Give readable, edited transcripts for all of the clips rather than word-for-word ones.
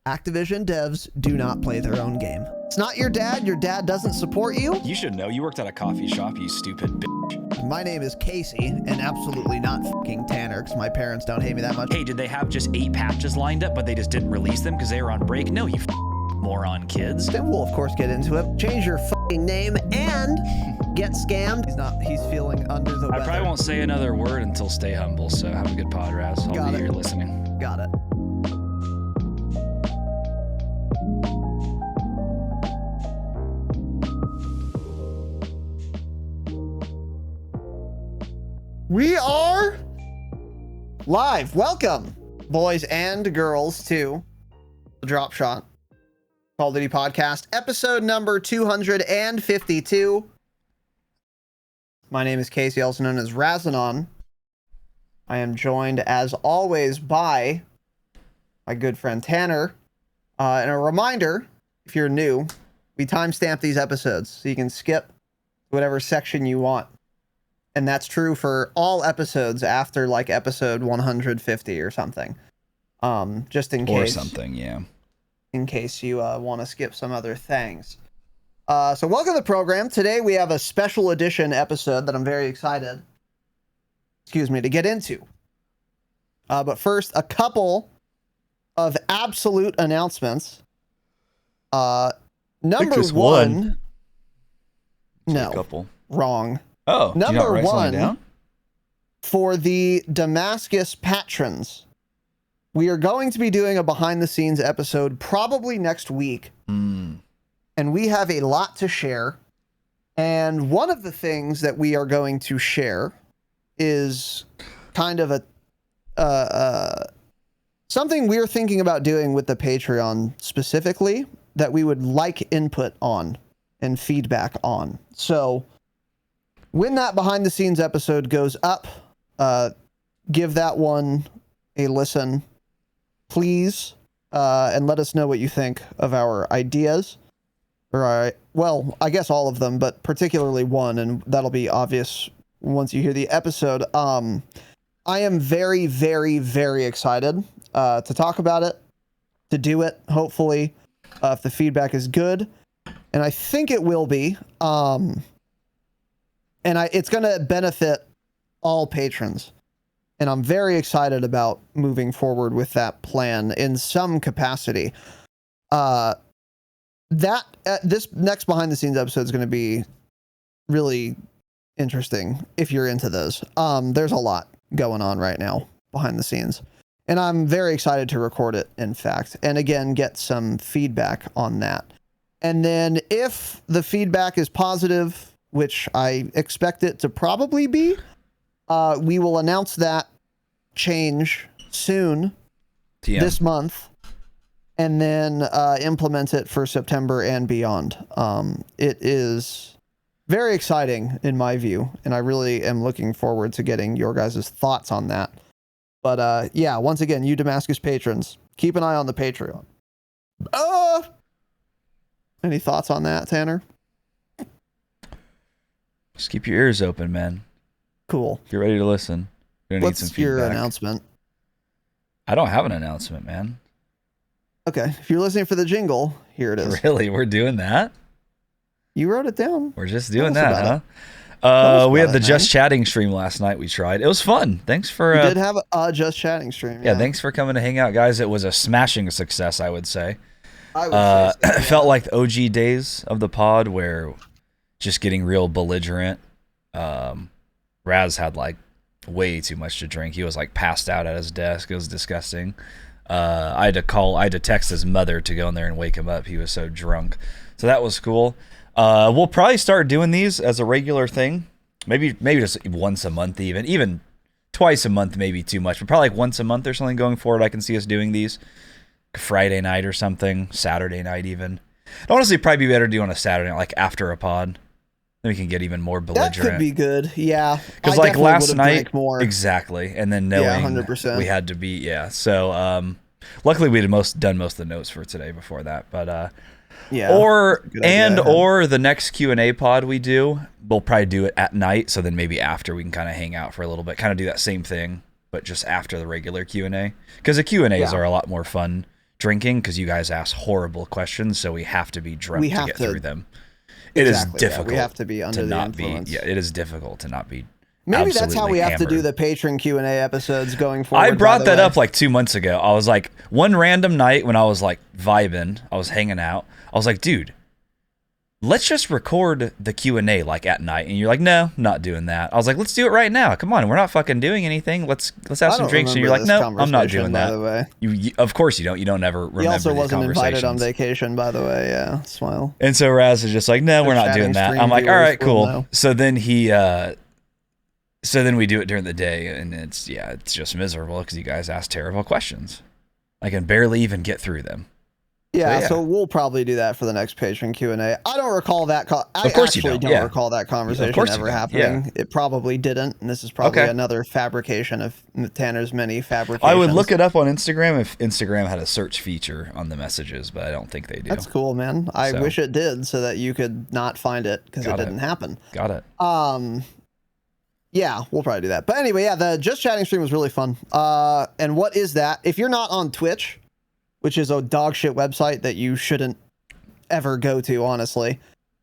Activision devs do not play their own game. It's not your dad doesn't support you. You should know, you worked at a coffee shop, you stupid bitch. My name is Casey, and absolutely not fucking Tanner, because my parents don't hate me that much. Hey, did they have just 8 patches lined up, but they just didn't release them because they were on break? No, you moron kids. Then we'll, of course, get into it. Change your fucking name and get scammed. He's feeling under the weather. I probably won't say another word until Stay Humble, so have a good pod, Raz. I'll be here listening. Got it. We are live. Welcome, boys and girls, to the Dropshot Call of Duty podcast, episode number 252. My name is Casey, also known as Razinon. I am joined, as always, by my good friend Tanner. And a reminder, if you're new, we timestamp these episodes, so you can skip whatever section you want. And that's true for all episodes after like episode 150 or something. Just in case. Or something, yeah. In case you want to skip some other things. So welcome to the program. Today we have a special edition episode that I'm very excited, to get into. But first, a couple of absolute announcements. Number one. No. A couple. Wrong. Oh, number one, for the Damascus patrons, we are going to be doing a behind-the-scenes episode probably next week. And we have a lot to share. And one of the things that we are going to share is kind of something we're thinking about doing with the Patreon specifically that we would like input on and feedback on. So when that behind the scenes episode goes up, give that one a listen, please, and let us know what you think of our ideas. I guess all of them, but particularly one, and that'll be obvious once you hear the episode. I am very, very, very excited to talk about it, to do it, hopefully, if the feedback is good. And I think it will be. And it's going to benefit all patrons. And I'm very excited about moving forward with that plan in some capacity. This next behind the scenes episode is going to be really interesting if you're into those. There's a lot going on right now behind the scenes. And I'm very excited to record it, in fact. And again, get some feedback on that. And then if the feedback is positive, which I expect it to probably be, we will announce that change soon, this month, and then implement it for September and beyond. It is very exciting in my view, and I really am looking forward to getting your guys' thoughts on that. But yeah, once again, you Damascus patrons, keep an eye on the Patreon. Any thoughts on that, Tanner? Just keep your ears open, man. Cool. If you're ready to listen, you're gonna need some feedback. What's your announcement? I don't have an announcement, man. Okay. If you're listening for the jingle, here it is. Really? We're doing that? You wrote it down. We're just doing that, huh? We had the Just Chatting stream last night we tried. It was fun. Thanks for... We did have a Just Chatting stream. Yeah, thanks for coming to hang out, guys. It was a smashing success, I would say. I would say so, yeah. Felt like the OG days of the pod where just getting real belligerent. Raz had like way too much to drink. He was like passed out at his desk. It was disgusting. I had to text his mother to go in there and wake him up. He was so drunk. So that was cool. We'll probably start doing these as a regular thing. Maybe just once a month, even twice a month, maybe too much, but probably like once a month or something going forward. I can see us doing these Friday night or something, Saturday night even. It'd honestly probably be better to do on a Saturday night, like after a pod. Then we can get even more belligerent. That could be good, yeah. Because like last night, exactly, and then knowing 100%. we had to be, yeah. So luckily we had done most of the notes for today before that, but yeah. Or the next Q&A pod we do, we'll probably do it at night. So then maybe after we can kind of hang out for a little bit, kind of do that same thing, but just after the regular Q&A, because the Q&As are a lot more fun drinking because you guys ask horrible questions, so we have to be drunk to get through them. It is difficult. We have to be under the influence. It is difficult to not be. Maybe that's how we have to do the patron Q&A episodes going forward. I brought that up like 2 months ago. I was like, one random night when I was like vibing, I was hanging out. I was like, dude, let's just record the Q&A like at night. And you're like, no, not doing that. I was like, let's do it right now. Come on, we're not fucking doing anything. Let's have some drinks. And you're like, no, I'm not doing that. By the way. You of course you don't. You don't ever remember. He also wasn't invited on vacation, by the way. Yeah, smile. And so Raz is just like, no, we're not doing that. I'm like, all right, cool. So then So then we do it during the day, and it's just miserable because you guys ask terrible questions. I can barely even get through them. Yeah, so we'll probably do that for the next patron Q&A. I don't recall that. I actually don't recall that conversation ever happening. Yeah. It probably didn't, and this is probably another fabrication of Tanner's many fabrications. I would look it up on Instagram if Instagram had a search feature on the messages, but I don't think they do. That's cool, man. I wish it did so that you could not find it because it didn't happen. Got it. Yeah, we'll probably do that. But anyway, yeah, the Just Chatting stream was really fun. And what is that? If you're not on Twitch, which is a dog shit website that you shouldn't ever go to, honestly,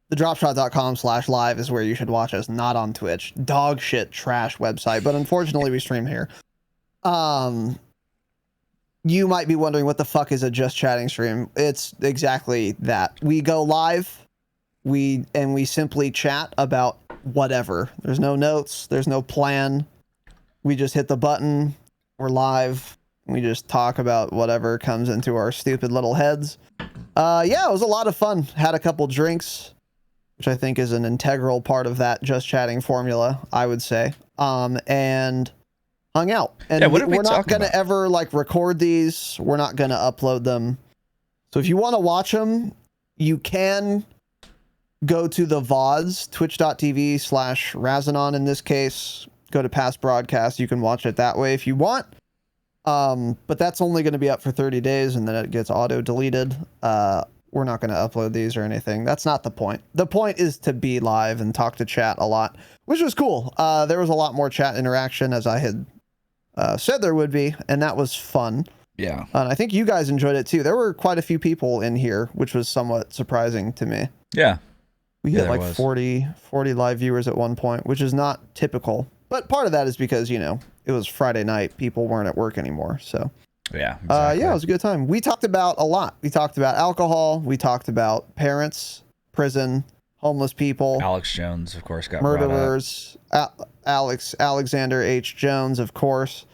the dropshot.com/live is where you should watch us, not on Twitch. Dog shit trash website, but unfortunately we stream here. You might be wondering what the fuck is a Just Chatting stream. It's exactly that. We go live, we simply chat about whatever. There's no notes, there's no plan. We just hit the button, we're live, we just talk about whatever comes into our stupid little heads. Yeah, it was a lot of fun. Had a couple drinks, which I think is an integral part of that Just Chatting formula, I would say. And hung out. And we're not gonna ever like record these, we're not gonna upload them. So if you want to watch them, you can go to the VODs, twitch.tv/Razinon in this case. Go to past broadcasts. You can watch it that way if you want. But that's only going to be up for 30 days and then it gets auto deleted. We're not going to upload these or anything. That's not the point. The point is to be live and talk to chat a lot, which was cool. There was a lot more chat interaction as I had said there would be, and that was fun. Yeah. And I think you guys enjoyed it too. There were quite a few people in here, which was somewhat surprising to me. Yeah. We hit like 40 live viewers at one point, which is not typical. But part of that is because, you know, it was Friday night. People weren't at work anymore. So, yeah, exactly. Yeah, it was a good time. We talked about a lot. We talked about alcohol. We talked about parents, prison, homeless people. Alex Jones, of course, got murderers. Alexander H. Jones, of course.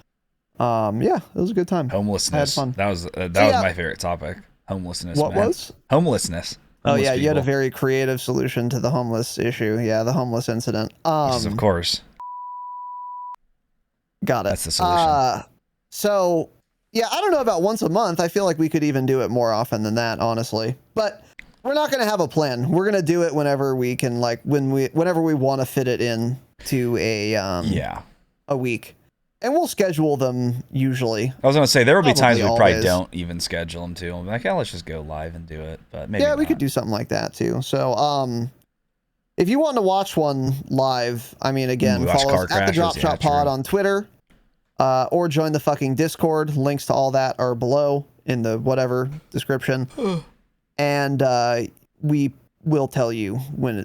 Yeah, it was a good time. Homelessness. I had fun. That was my favorite topic. Homelessness. What was? Homelessness. Oh yeah, people. You had a very creative solution to the homeless issue. Yeah, the homeless incident. Of course. Got it. That's the solution. So yeah, I don't know about once a month. I feel like we could even do it more often than that, honestly. But we're not going to have a plan. We're going to do it whenever we can, like whenever we want to fit it in to a week. And we'll schedule them usually. I was going to say, there will be times we probably don't even schedule them too. I'm like, yeah, let's just go live and do it. But maybe we could do something like that too. So, if you want to watch one live, I mean, again, follow us at the Dropshot Pod on Twitter, or join the fucking Discord. Links to all that are below in the whatever description. And we will tell you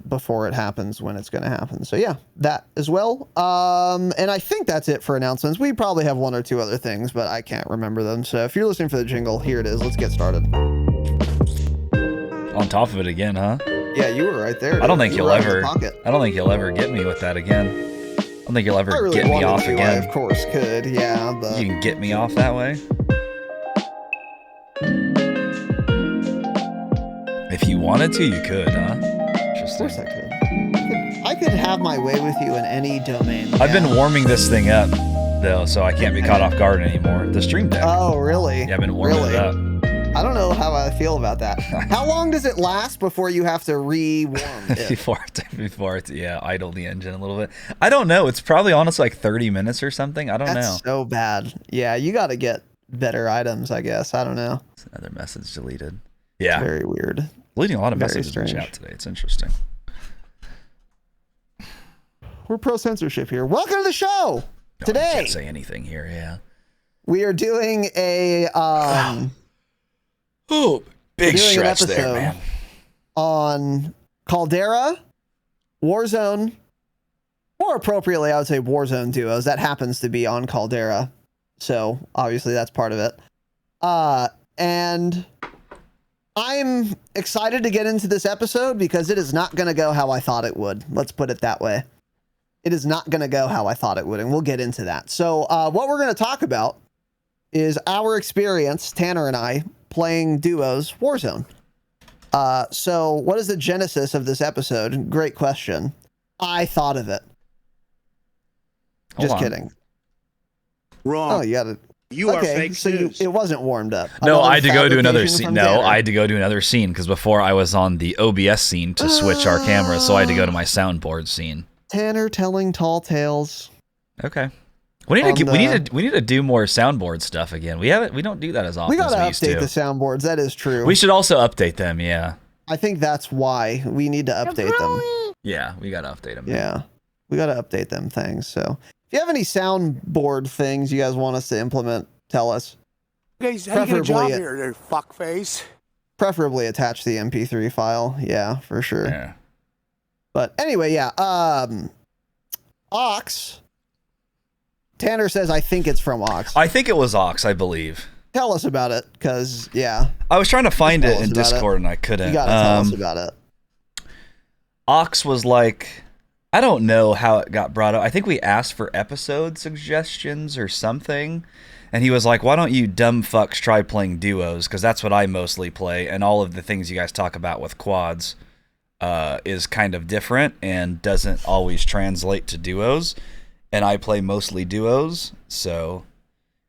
before it happens when it's going to happen. So yeah, that as well. And I think that's it for announcements. We probably have one or two other things, but I can't remember them. So if you're listening for the jingle, here it is. Let's get started. On top of it again, huh? Yeah, you were right there. I don't think you'll ever get me with that again. I don't think you'll ever get me off again. I of course could, yeah. But you can get me off that way. If you wanted to, you could, huh? Of course I could. I could have my way with you in any domain. I've been warming this thing up, though, so I can't be caught off guard anymore. The stream deck. Oh, really? Yeah, I've been warming it up. I don't know how I feel about that. How long does it last before you have to re-warm it? before it, idle the engine a little bit. I don't know. It's probably honestly like 30 minutes or something. I don't know. That's so bad. Yeah, you got to get better items, I guess. I don't know. Another message deleted. Yeah. It's very weird. Deleting a lot of messages in chat today. It's interesting. We're pro censorship here. Welcome to the show. Today. I can't say anything here. Yeah. We are doing a Oh, big doing an stretch there, episode man. on Caldera, Warzone, more appropriately, I would say Warzone duos. That happens to be on Caldera, so obviously that's part of it. And I'm excited to get into this episode because it is not going to go how I thought it would. Let's put it that way. It is not going to go how I thought it would, and we'll get into that. So what we're going to talk about is our experience, Tanner and I, playing duos Warzone. So what is the genesis of this episode? Great question. I thought of it. Just kidding. Wrong. Oh, you got it. You are Okay, fake so news. it wasn't warmed up. No, Another I had to go to another fabrication scene. from No, Tanner. I had to go to another scene because before I was on the OBS scene to switch our camera, so I had to go to my soundboard scene. Tanner telling tall tales. Okay. We need to we need to do more soundboard stuff again. We don't do that as often We gotta as we used update to. the soundboards. That is true. We should also update them. Yeah. I think that's why we need to update them. Yeah, we gotta update them. Yeah, we gotta update them things. So if you have any soundboard things you guys want us to implement, tell us. Guys, how you get a job Preferably- here, there, fuckface? Preferably attach the MP3 file. Yeah, for sure. Yeah. But anyway, yeah. Ox. Tanner says, I think it's from Ox. I think it was Ox, I believe. Tell us about it, because, yeah, I was trying to find Tell it us in about Discord and I couldn't. you gotta tell us about it. Ox was like, I don't know how it got brought up. I think we asked for episode suggestions or something. And he was like, why don't you dumb fucks try playing duos? Because that's what I mostly play. And all of the things you guys talk about with quads is kind of different and doesn't always translate to duos. And I play mostly duos. So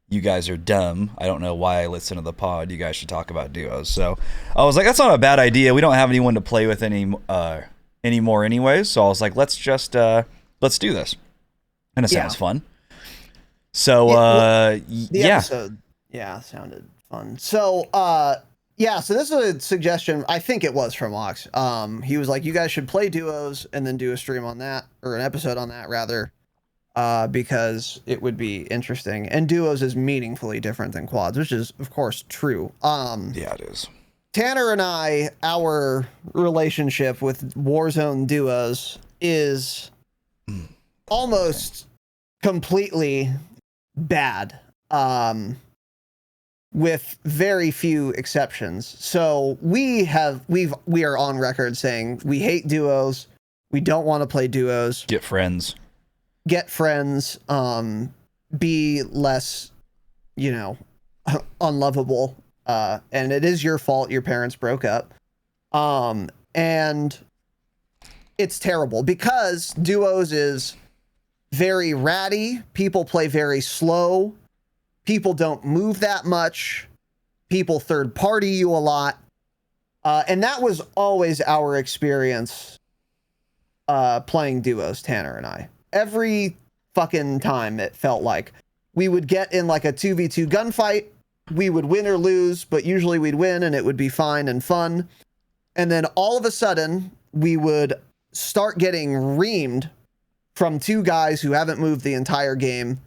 you guys are dumb. I don't know why I listen to the pod. You guys should talk about duos. So I was like, that's not a bad idea. We don't have anyone to play with anymore anyways. So I was like, let's just let's do this. And it sounds fun. So The episode, sounded fun. So so this is a suggestion. I think it was from Ox. He was like, you guys should play duos and then do a stream on that, or an episode on that rather, because it would be interesting. And duos is meaningfully different than quads, which is of course true. Yeah, it is. Tanner and I, our relationship with Warzone duos is almost completely bad, with very few exceptions. So we are on record saying we hate duos. We don't want to play duos. Get friends. Be less, unlovable. And it is your fault your parents broke up. And it's terrible because duos is very ratty. People play very slow. People don't move that much. People third party you a lot. And that was always our experience playing duos, Tanner and I. Every fucking time it felt like we would get in like a 2v2 gunfight. We would win or lose, but usually we'd win and it would be fine and fun. And then all of a sudden we would start getting reamed from two guys who haven't moved the entire game,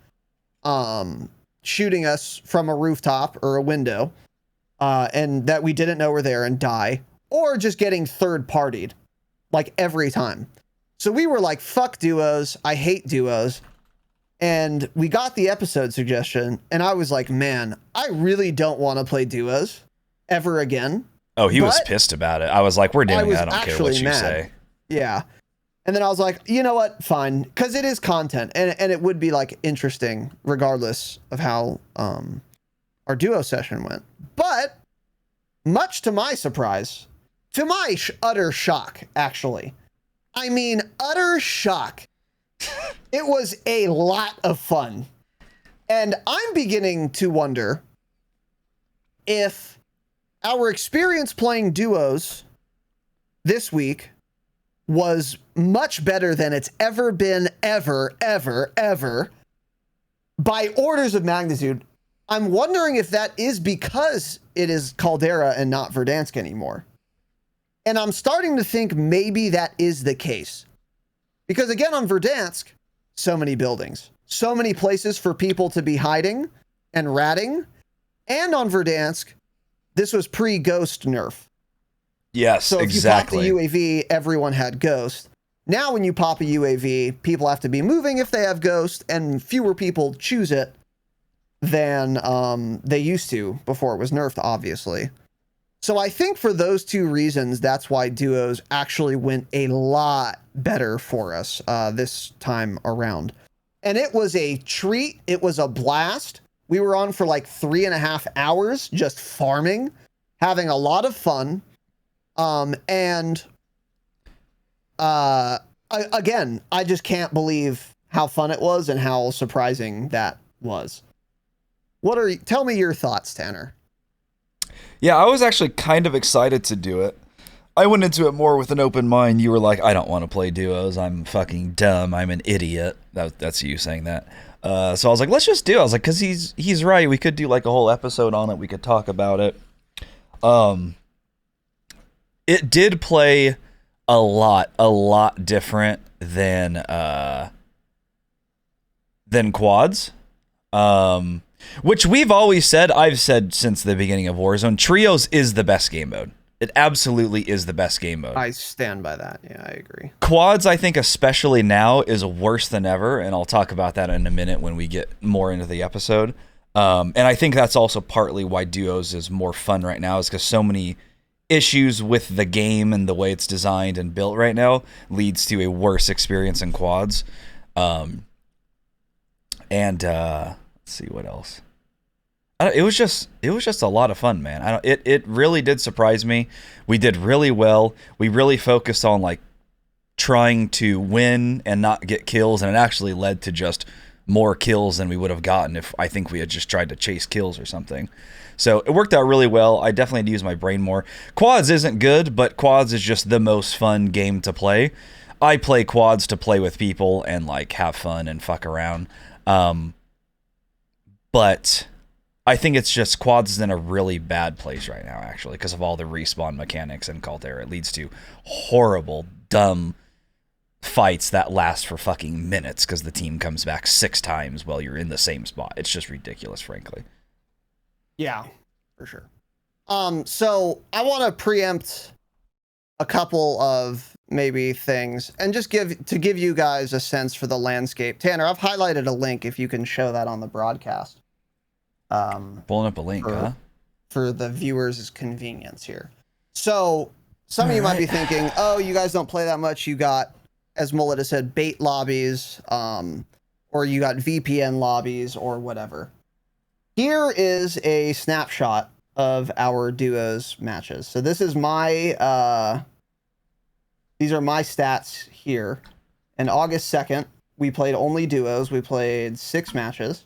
shooting us from a rooftop or a window, and that we didn't know were there, and die, or just getting third partied like every time. So we were like, fuck duos. I hate duos. And we got the episode suggestion and I was like, man, I really don't want to play duos ever again. Oh, he was pissed about it. I was like, we're doing it. I don't care what you mad. say. Yeah. And then I was like, you know what? Fine. Because it is content. And it would be like interesting regardless of how our duo session went. But much to my surprise, to my utter shock, actually. I mean, utter shock. It was a lot of fun. And I'm beginning to wonder if our experience playing duos this week was much better than it's ever been, ever, by orders of magnitude. I'm wondering if that is because it is Caldera and not Verdansk anymore. And I'm starting to think maybe that is the case. Because again, on Verdansk, so many buildings, so many places for people to be hiding and ratting. And on Verdansk, this was pre-Ghost nerf. Yes, So if exactly. you popped a UAV, everyone had Ghost. Now when you pop a UAV, people have to be moving if they have Ghost, and fewer people choose it than they used to before it was nerfed, obviously. So I think for those two reasons, that's why duos actually went a lot better for us this time around. And it was a treat. It was a blast. We were on for like 3.5 hours just farming, having a lot of fun. Again, I just can't believe how fun it was and how surprising that was. Tell me your thoughts, Tanner. Yeah, I was actually kind of excited to do it. I went into it more with an open mind. You were like, I don't want to play duos. I'm fucking dumb. I'm an idiot. That's you saying that. So I was like, let's just do it. I was like, because he's right. We could do like a whole episode on it. We could talk about it. It did play a lot different than quads. Which we've always said, I've said since the beginning of Warzone, Trios is the best game mode. It absolutely is the best game mode. I stand by that. Yeah, I agree. Quads, I think, especially now, is worse than ever, and I'll talk about that in a minute when we get more into the episode. And I think that's also partly why Duos is more fun right now, is because so many issues with the game and the way it's designed and built right now leads to a worse experience in quads. Let's see what else. It was just a lot of fun, man. It really did surprise me. We did really well. We really focused on like trying to win and not get kills, and it actually led to just more kills than we would have gotten if I think we had just tried to chase kills or something. So it worked out really well. I definitely had to use my brain more. Quads isn't good, but quads is just the most fun game to play. I play quads to play with people and like have fun and fuck around. But I think it's just quads is in a really bad place right now, actually, because of all the respawn mechanics in Caltera. It leads to horrible, dumb fights that last for fucking minutes because the team comes back 6 times while you're in the same spot. It's just ridiculous, frankly. Yeah, for sure. So I want to preempt a couple of maybe things and just give you guys a sense for the landscape. Tanner, I've highlighted a link if you can show that on the broadcast. Pulling up a link, for the viewers' convenience here. So some of you might be thinking, oh, you guys don't play that much. You got, as Mullet has said, bait lobbies, or you got VPN lobbies or whatever. Here is a snapshot of our duos matches. So this is my, these are my stats here. And August 2nd, we played only duos. We played 6 matches.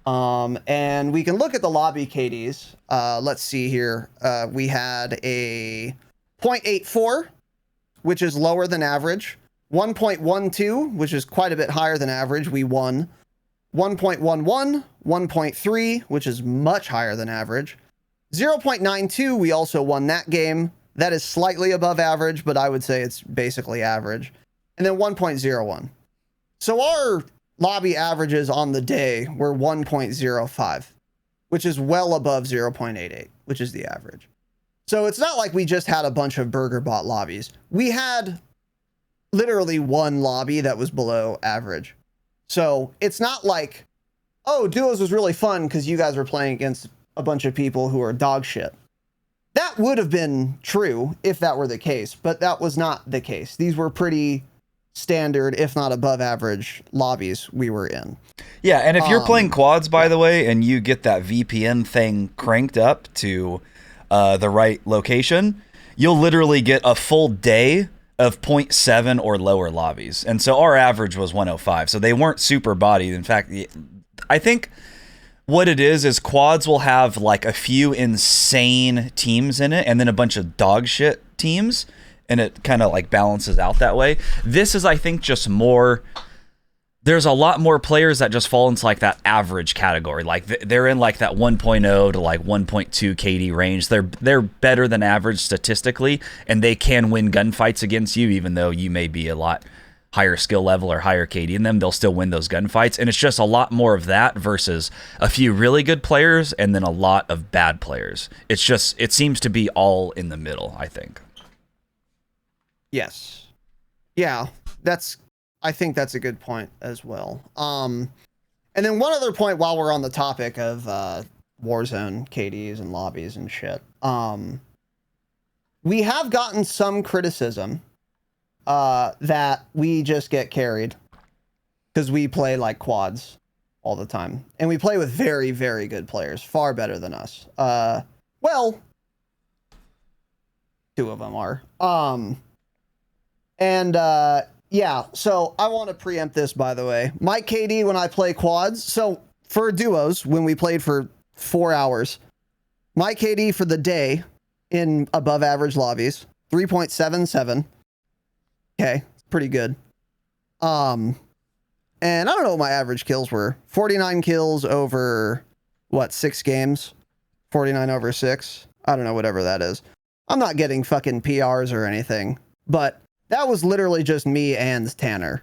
And we can look at the lobby KDs. Let's see here. We had a 0.84, which is lower than average. 1.12, which is quite a bit higher than average. We won. 1.11, 1.3, which is much higher than average. 0.92, we also won that game. That is slightly above average, but I would say it's basically average. And then 1.01. So our lobby averages on the day were 1.05, which is well above 0.88, which is the average. So it's not like we just had a bunch of burger bot lobbies. We had literally one lobby that was below average. So it's not like, oh, duos was really fun because you guys were playing against a bunch of people who are dog shit. That would have been true if that were the case, but that was not the case. These were pretty standard, if not above average, lobbies we were in. Yeah, and if you're playing quads, by the way, and you get that VPN thing cranked up to the right location, you'll literally get a full day of 0.7 or lower lobbies. And so our average was 105. So they weren't super bodied. In fact, I think what it is quads will have like a few insane teams in it and then a bunch of dog shit teams. And it kind of like balances out that way. This is, I think, just more. There's a lot more players that just fall into like that average category. Like they're in like that 1.0 to like 1.2 KD range. They're better than average statistically, and they can win gunfights against you, even though you may be a lot higher skill level or higher KD in them, they'll still win those gunfights. And it's just a lot more of that versus a few really good players and then a lot of bad players. It's just, it seems to be all in the middle, I think. Yes. Yeah, I think that's a good point as well. And then one other point while we're on the topic of Warzone KDs and lobbies and shit. We have gotten some criticism that we just get carried because we play like quads all the time. And we play with very, very good players, far better than us. Well, two of them are. Yeah, so I want to preempt this, by the way. My KD when I play quads, so for duos, when we played for 4 hours, my KD for the day in above average lobbies, 3.77. Okay, pretty good. And I don't know what my average kills were. 49 kills over, what, 6 games? 49 over 6? I don't know, whatever that is. I'm not getting fucking PRs or anything, but that was literally just me and Tanner.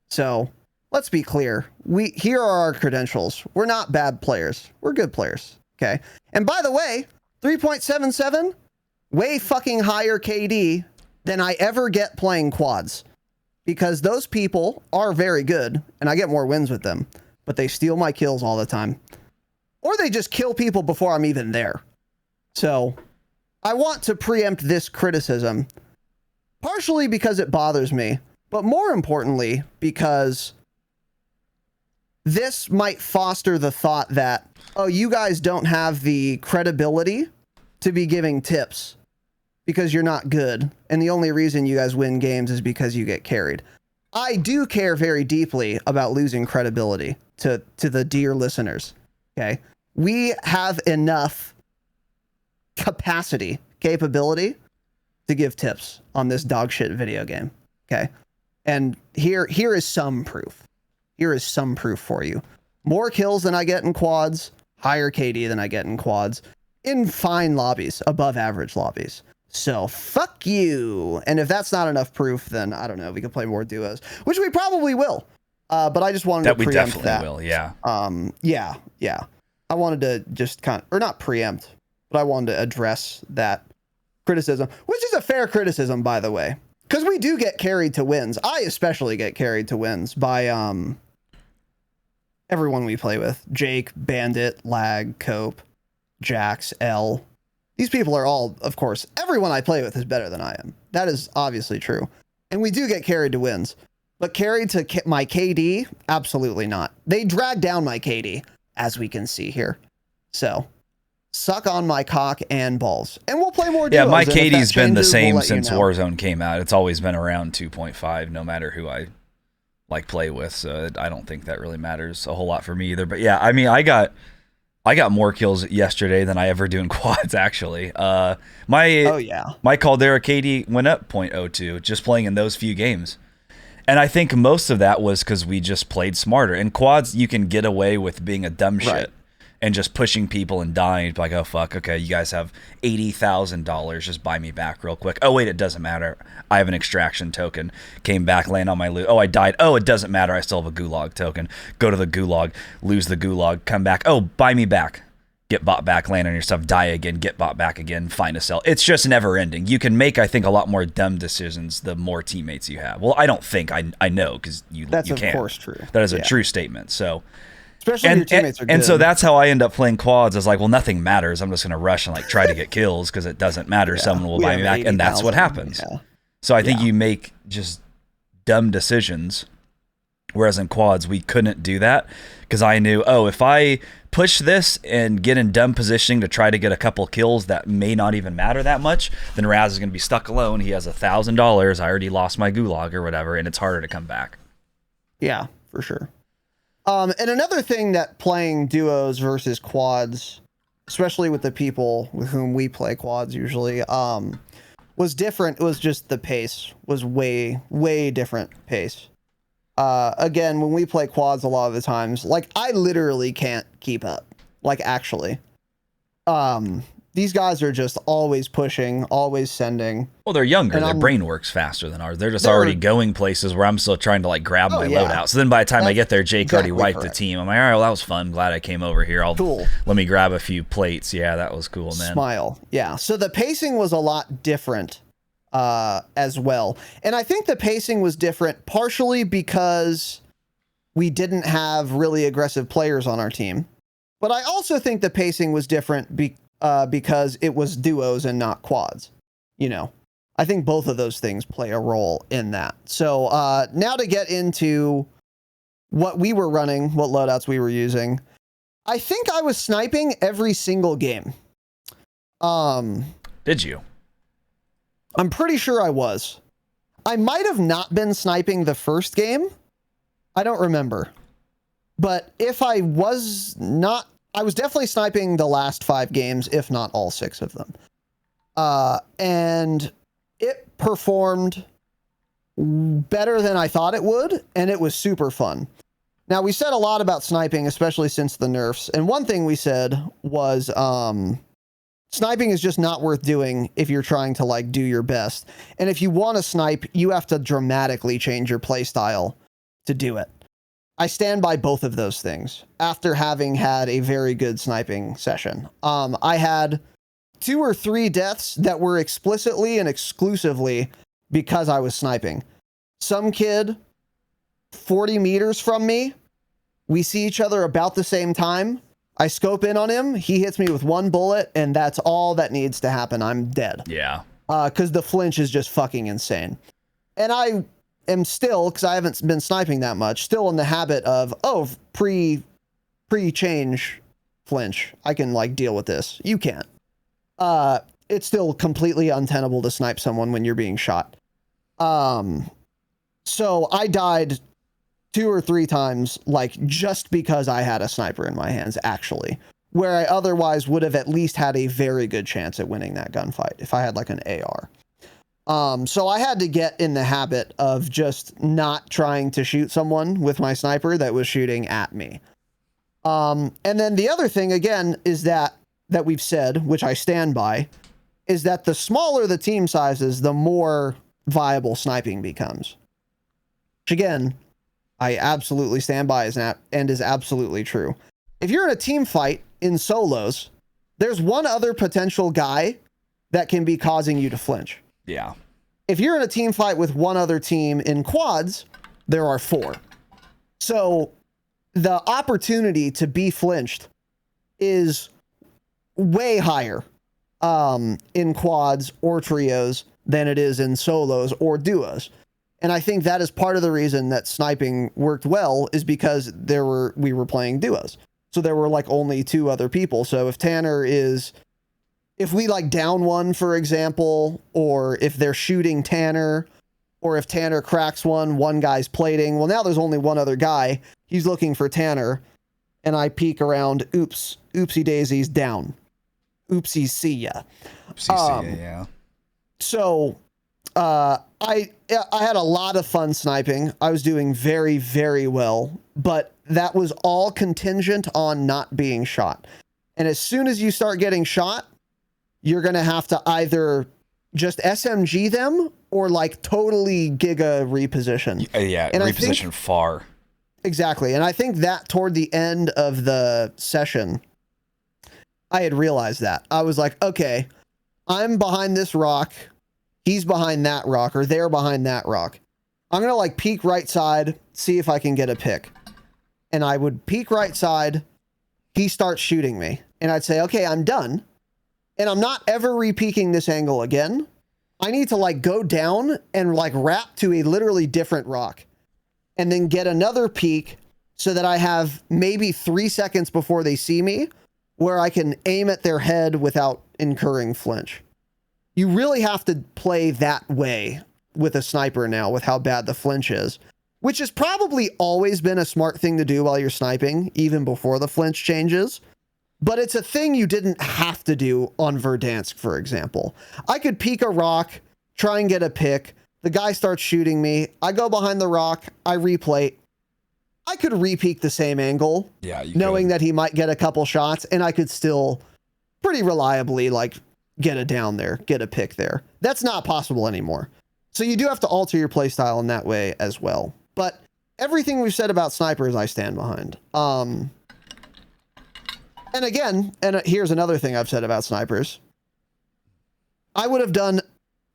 So let's be clear. Here are our credentials. We're not bad players. We're good players. Okay. And by the way, 3.77, way fucking higher KD than I ever get playing quads, because those people are very good and I get more wins with them, but they steal my kills all the time, or they just kill people before I'm even there. So I want to preempt this criticism, partially because it bothers me, but more importantly, because this might foster the thought that, oh, you guys don't have the credibility to be giving tips because you're not good. And the only reason you guys win games is because you get carried. I do care very deeply about losing credibility to the dear listeners. Okay. We have enough capability to give tips on this dog shit video game. Okay. And here is some proof. Here is some proof for you. More kills than I get in quads, higher KD than I get in quads, in fine lobbies, above average lobbies. So fuck you. And if that's not enough proof, then I don't know. We could play more duos, which we probably will. But I just wanted to preempt that. Will, yeah. Yeah. I wanted to just not preempt, but I wanted to address that criticism, which is a fair criticism, by the way, because we do get carried to wins. I especially get carried to wins by everyone we play with. Jake, Bandit, Lag, Cope, Jax, L. These people are all, of course, everyone I play with is better than I am. That is obviously true. And we do get carried to wins. But carried to my KD? Absolutely not. They drag down my KD, as we can see here. So, suck on my cock and balls. And we'll play more duos. Yeah, my KD's been the same since Warzone came out. It's always been around 2.5, no matter who I play with. So I don't think that really matters a whole lot for me either. But yeah, I mean, I got more kills yesterday than I ever do in quads, actually. My Caldera KD went up 0.02 just playing in those few games. And I think most of that was because we just played smarter. In quads, you can get away with being a dumb shit and just pushing people and dying. Like, oh, fuck, okay, you guys have $80,000. Just buy me back real quick. Oh, wait, it doesn't matter. I have an extraction token. Came back, land on my loot. Oh, I died. Oh, it doesn't matter. I still have a gulag token. Go to the gulag, lose the gulag, come back. Oh, buy me back. Get bought back, land on your stuff, die again, get bought back again, find a sell. It's just never ending. You can make, I think, a lot more dumb decisions the more teammates you have. Well, I don't think. I know, because you can. That's of course true. That is a true statement. So, especially your teammates are good. And so that's how I end up playing quads. Is like, well, nothing matters. I'm just going to rush and try to get kills because it doesn't matter. Someone will buy me back, and that's what happens. Yeah. So I think you make just dumb decisions. Whereas in quads, we couldn't do that because I knew, oh, if I push this and get in dumb positioning to try to get a couple kills that may not even matter that much, then Raz is going to be stuck alone. He has $1,000. I already lost my gulag or whatever, and it's harder to come back. Yeah, for sure. And another thing that playing duos versus quads, especially with the people with whom we play quads usually, was different. It was just the pace was way, way different pace. Again, when we play quads, a lot of the times, I literally can't keep up. Actually. The These guys are just always pushing, always sending. Well, they're younger. And Their brain works faster than ours. They're just already going places where I'm still trying to like grab my loadout. So then by the time I get there, Jake already wiped the team. I'm like, all right, well, that was fun. Glad I came over here. Let me grab a few plates. Yeah, that was cool, man. Smile. Yeah. So the pacing was a lot different as well. And I think the pacing was different partially because we didn't have really aggressive players on our team. But I also think the pacing was different because it was duos and not quads. You know, I think both of those things play a role in that. So now to get into what we were running, what loadouts we were using. I think I was sniping every single game. Did you? I'm pretty sure I was. I might have not been sniping the first game. I don't remember. But if I was not, I was definitely sniping the last 5 games, if not all 6 of them. And it performed better than I thought it would, and it was super fun. Now, we said a lot about sniping, especially since the nerfs. And one thing we said was sniping is just not worth doing if you're trying to like do your best. And if you want to snipe, you have to dramatically change your play style to do it. I stand by both of those things after having had a very good sniping session. I had 2 or 3 deaths that were explicitly and exclusively because I was sniping. Some kid 40 meters from me, we see each other about the same time. I scope in on him. He hits me with 1 bullet, and that's all that needs to happen. I'm dead. Yeah. Because the flinch is just fucking insane. And I am still, because I haven't been sniping that much, still in the habit of, pre-change flinch. I can like deal with this. You can't. It's still completely untenable to snipe someone when you're being shot. So I died 2 or 3 times, like just because I had a sniper in my hands, actually, where I otherwise would have at least had a very good chance at winning that gunfight if I had like an AR. So I had to get in the habit of just not trying to shoot someone with my sniper that was shooting at me. And then the other thing, again, is that we've said, which I stand by, is that the smaller the team sizes, the more viable sniping becomes. Which again, I absolutely stand by and is absolutely true. If you're in a team fight in solos, there's one other potential guy that can be causing you to flinch. Yeah. If you're in a team fight with one other team in quads, there are 4. So the opportunity to be flinched is way higher in quads or trios than it is in solos or duos. And I think that is part of the reason that sniping worked well, is because we were playing duos. So there were like only 2 other people. So if we like down one, for example, or if they're shooting Tanner, or if Tanner cracks one guy's plating, well, now there's only one other guy. He's looking for Tanner, and I peek around. Oopsie daisies, down. Oopsie, see ya. Oopsie, see ya, yeah. So I had a lot of fun sniping. I was doing very, very well, but that was all contingent on not being shot. And as soon as you start getting shot, you're going to have to either just SMG them or like totally giga reposition. Yeah, and reposition far. Exactly. And I think that toward the end of the session, I had realized that. I was like, okay, I'm behind this rock. He's behind that rock, or they're behind that rock. I'm going to like peek right side, see if I can get a pick. And I would peek right side. He starts shooting me. And I'd say, okay, I'm done. And I'm not ever re-peeking this angle again. I need to like go down and like wrap to a literally different rock. And then get another peek so that I have maybe 3 seconds before they see me where I can aim at their head without incurring flinch. You really have to play that way with a sniper now, with how bad the flinch is, which has probably always been a smart thing to do while you're sniping, even before the flinch changes. But it's a thing you didn't have to do on Verdansk, for example. I could peek a rock, try and get a pick. The guy starts shooting me. I go behind the rock. I replate. I could re-peek the same angle, yeah, knowing that he might get a couple shots, and I could still pretty reliably like get a down there, get a pick there. That's not possible anymore. So you do have to alter your playstyle in that way as well. But everything we've said about snipers, I stand behind. And again, and here's another thing I've said about snipers. I would have done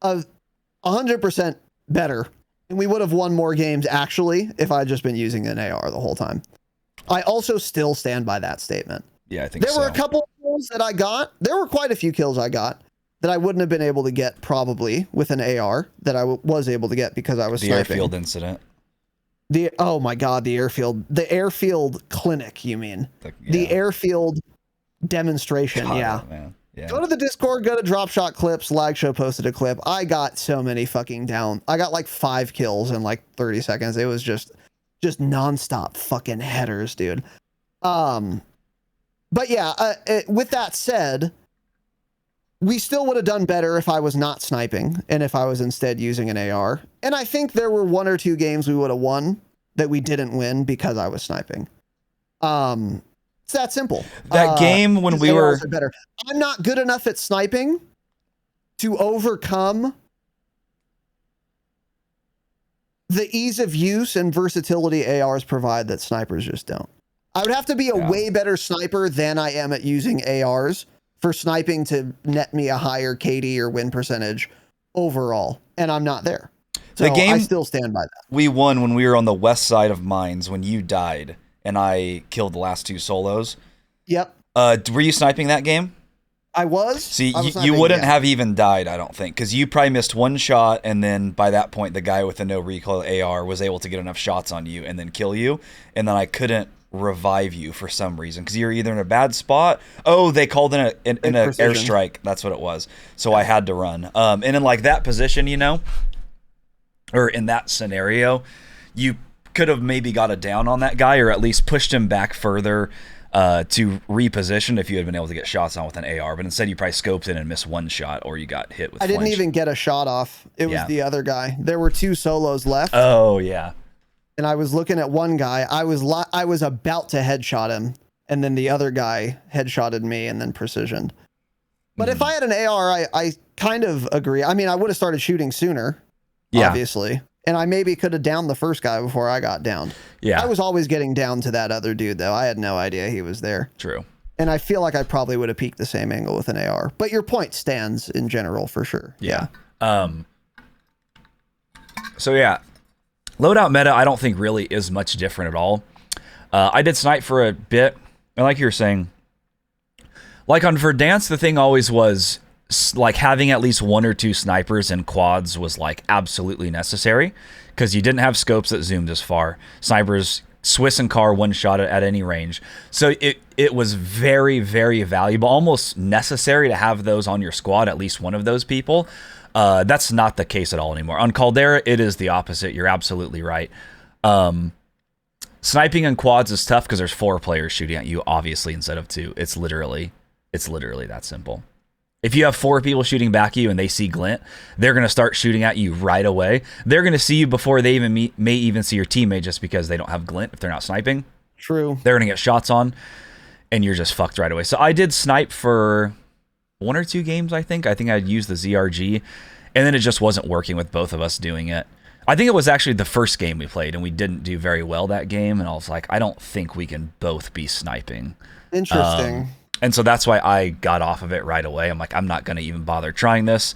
100% better, and we would have won more games actually if I had just been using an AR the whole time. I also still stand by that statement. Yeah, I think there were a couple of kills that I got. There were quite a few kills I got that I wouldn't have been able to get probably with an AR that I was able to get because I was sniping. The airfield incident. Oh my God, the airfield clinic, you mean? The airfield demonstration. God, yeah. Man. Yeah. Go to the Discord, go to Dropshot Clips. Lag Show posted a clip. I got so many fucking down. I got like 5 kills in like 30 seconds. It was just nonstop fucking headers, dude. But yeah, with that said, we still would have done better if I was not sniping and if I was instead using an AR. And I think there were 1 or 2 games we would have won that we didn't win because I was sniping. It's that simple. That game when we were better. I'm not good enough at sniping to overcome the ease of use and versatility ARs provide that snipers just don't. I would have to be a way better sniper than I am at using ARs for sniping to net me a higher KD or win percentage overall. And I'm not there. So the game, I still stand by that. We won when we were on the west side of mines when you died and I killed the last 2 solos. Yep. Were you sniping that game? I was. See, you wouldn't have even died, I don't think, because you probably missed 1 shot, and then by that point, the guy with the no recoil AR was able to get enough shots on you and then kill you, and then I couldn't revive you for some reason because you're either in a bad spot. Oh, they called in an airstrike. That's what it was. So I had to run. And in like that position, you know, or in that scenario, you could have maybe got a down on that guy or at least pushed him back further to reposition if you had been able to get shots on with an AR. But instead, you probably scoped in and missed 1 shot, or you got hit with I didn't even get a shot off. It was the other guy. There were 2 solos left. Oh, yeah. And I was looking at one guy. I was about to headshot him, and then the other guy headshotted me and then precisioned. But if I had an AR, I kind of agree. I mean, I would have started shooting sooner, obviously. And I maybe could have downed the first guy before I got downed. Yeah. I was always getting down to that other dude, though. I had no idea he was there. True. And I feel like I probably would have peeked the same angle with an AR. But your point stands in general, for sure. Yeah. So, yeah. Loadout meta, I don't think really is much different at all. I did snipe for a bit. And like you were saying, like on Verdansk, the thing always was like having at least 1 or 2 snipers and quads was like absolutely necessary because you didn't have scopes that zoomed as far. Snipers, Swiss and Car one shot at any range. So it was very, very valuable, almost necessary to have those on your squad, at least one of those people. That's not the case at all anymore. On Caldera, it is the opposite. You're absolutely right. Sniping and quads is tough because there's 4 players shooting at you, obviously, instead of 2. It's literally that simple. If you have 4 people shooting back at you and they see glint, they're going to start shooting at you right away. They're going to see you before they even may even see your teammate just because they don't have glint if they're not sniping. True. They're going to get shots on, and you're just fucked right away. So I did snipe for 1 or 2 games, I think. I think I'd used the ZRG, and then it just wasn't working with both of us doing it. I think it was actually the first game we played, and we didn't do very well that game, and I was like, I don't think we can both be sniping. Interesting. And so that's why I got off of it right away. I'm like, I'm not going to even bother trying this.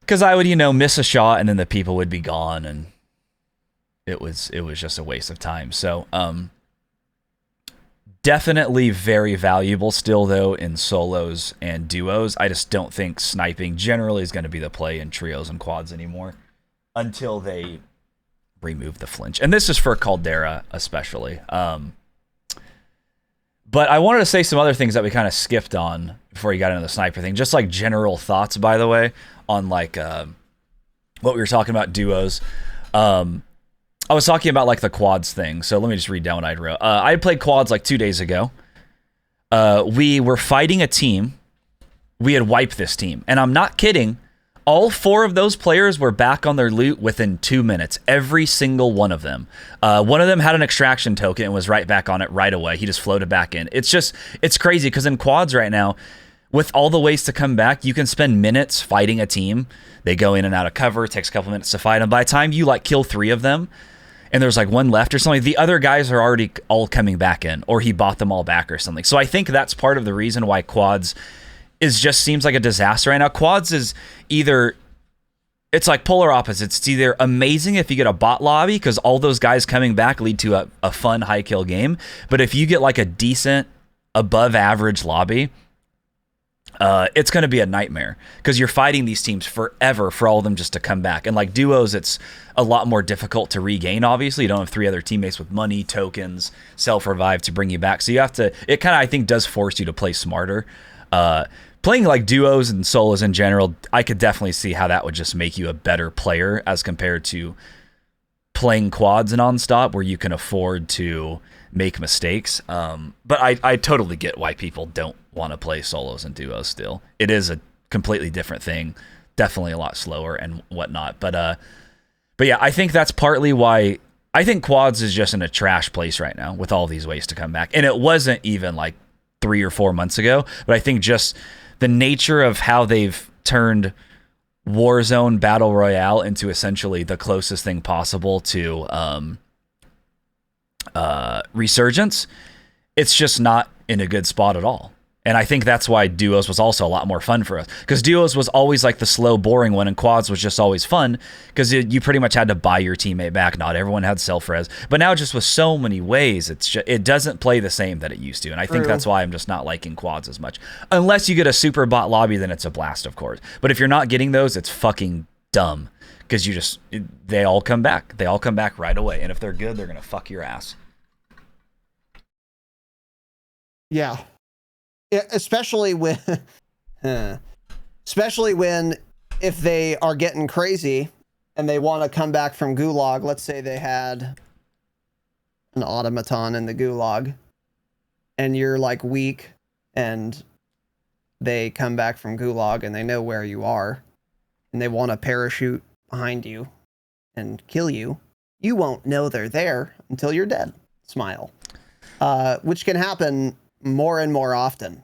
Because I would, miss a shot and then the people would be gone. And it was just a waste of time. So definitely very valuable still, though, in solos and duos. I just don't think sniping generally is going to be the play in trios and quads anymore until they remove the flinch. And this is for Caldera especially. But I wanted to say some other things that we kind of skipped on before you got into the sniper thing. Just like general thoughts, by the way, on like what we were talking about duos. I was talking about like the quads thing. So let me just read down what I wrote. I played quads like 2 days ago. We were fighting a team. We had wiped this team. And I'm not kidding. All 4 of those players were back on their loot within 2 minutes. Every single one of them. One of them had an extraction token and was right back on it right away. He just floated back in. It's crazy because in quads right now, with all the ways to come back, you can spend minutes fighting a team. They go in and out of cover. It takes a couple minutes to fight them. By the time you like kill 3 of them, and there's like 1 left or something, the other guys are already all coming back in, or he bought them all back or something. So I think that's part of the reason why quads just seems like a disaster right now. Quads is either, it's like polar opposites. It's either amazing if you get a bot lobby because all those guys coming back lead to a fun high kill game. But if you get like a decent above average lobby, it's going to be a nightmare because you're fighting these teams forever for all of them just to come back. And like duos, it's a lot more difficult to regain. Obviously, you don't have 3 other teammates with money, tokens, self-revive to bring you back. So you have to, it kind of, I think, does force you to play smarter. Playing like duos and solos in general, I could definitely see how that would just make you a better player as compared to playing quads nonstop where you can afford to make mistakes. But I totally get why people don't want to play solos and duos still. It is a completely different thing. Definitely a lot slower and whatnot. But yeah, I think that's partly why I think quads is just in a trash place right now with all these ways to come back. And it wasn't even like 3 or 4 months ago, but I think just the nature of how they've turned Warzone Battle Royale into essentially the closest thing possible to Resurgence, it's just not in a good spot at all. And I think that's why duos was also a lot more fun for us, because duos was always like the slow, boring one, and quads was just always fun because you pretty much had to buy your teammate back. Not everyone had self-res, but now just with so many ways, it doesn't play the same that it used to. And I think that's why I'm just not liking quads as much. Unless you get a super bot lobby, then it's a blast, of course. But if you're not getting those, it's fucking dumb because they all come back. They all come back right away. And if they're good, they're going to fuck your ass. Yeah. Especially when if they are getting crazy and they want to come back from gulag. Let's say they had an automaton in the gulag and you're like weak and they come back from gulag and they know where you are and they want to parachute behind you and kill you. You won't know they're there until you're dead. Smile. Which can happen more and more often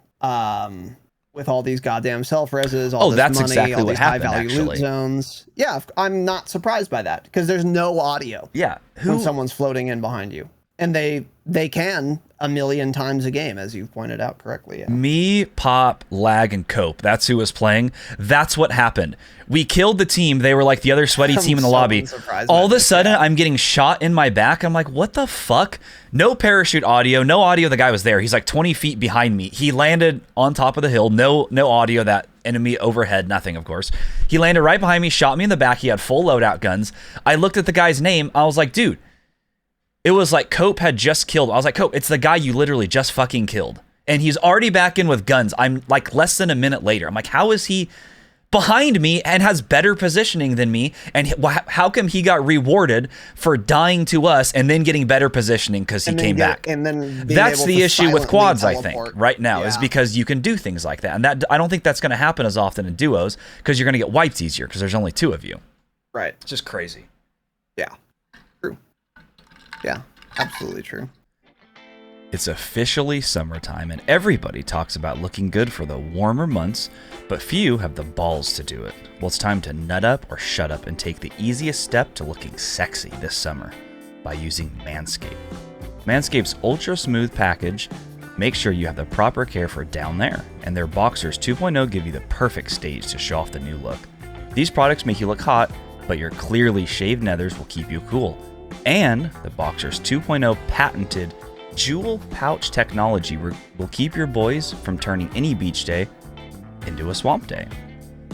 with all these goddamn self-reses, all this money, exactly all what these happened, high-value loot actually. zones. Yeah, I'm not surprised by that because there's no audio. Yeah, when someone's floating in behind you. And they can 1,000,000 times a game, as you pointed out correctly. Yeah. Me, Pop, Lag, and Cope. That's who was playing. That's what happened. We killed the team. They were like the other sweaty team in the lobby. All of a sudden, I'm getting shot in my back. I'm like, what the fuck? No parachute audio. No audio. The guy was there. He's like 20 feet behind me. He landed on top of the hill. No audio. That enemy overhead. Nothing, of course. He landed right behind me, shot me in the back. He had full loadout guns. I looked at the guy's name. I was like, dude. It was like Cope had just killed. I was like, Cope, it's the guy you literally just fucking killed. And he's already back in with guns. I'm like less than a minute later. I'm like, how is he behind me and has better positioning than me? And how come he got rewarded for dying to us and then getting better positioning because he came back? And then that's the issue with quads, I think, right now, yeah. is because you can do things like that. And that I don't think that's going to happen as often in duos because you're going to get wiped easier because there's only 2 of you. Right. It's just crazy. Yeah. True. Yeah, absolutely true. It's officially summertime, and everybody talks about looking good for the warmer months, but few have the balls to do it. Well, it's time to nut up or shut up and take the easiest step to looking sexy this summer by using MANSCAPED. MANSCAPED's Ultra Smooth package makes sure you have the proper care for down there, and their Boxers 2.0 give you the perfect stage to show off the new look. These products make you look hot, but your clearly shaved nethers will keep you cool. And the Boxers 2.0 patented jewel pouch technology will keep your boys from turning any beach day into a swamp day.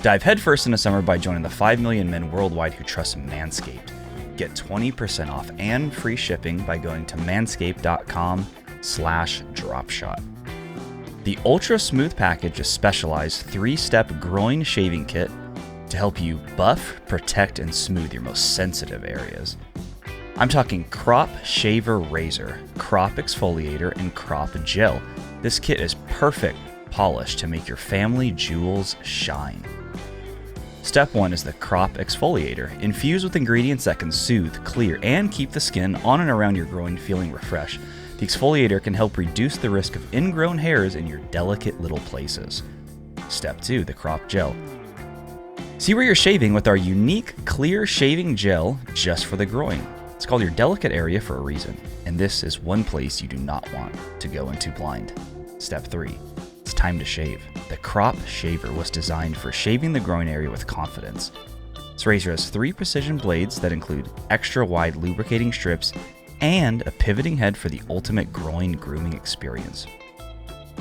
Dive headfirst into summer by joining the 5 million men worldwide who trust Manscaped. Get 20% off and free shipping by going to manscaped.com/dropshot. The Ultra Smooth package is specialized 3-step groin shaving kit to help you buff, protect, and smooth your most sensitive areas. I'm talking Crop Shaver Razor, Crop Exfoliator, and Crop Gel. This kit is perfect polish to make your family jewels shine. Step 1 is the crop exfoliator. Infused with ingredients that can soothe, clear, and keep the skin on and around your groin feeling refreshed. The exfoliator can help reduce the risk of ingrown hairs in your delicate little places. Step 2, the crop gel. See where you're shaving with our unique clear shaving gel just for the groin. It's called your delicate area for a reason, and this is one place you do not want to go into blind. Step 3, it's time to shave. The crop shaver was designed for shaving the groin area with confidence. This razor has 3 precision blades that include extra wide lubricating strips and a pivoting head for the ultimate groin grooming experience.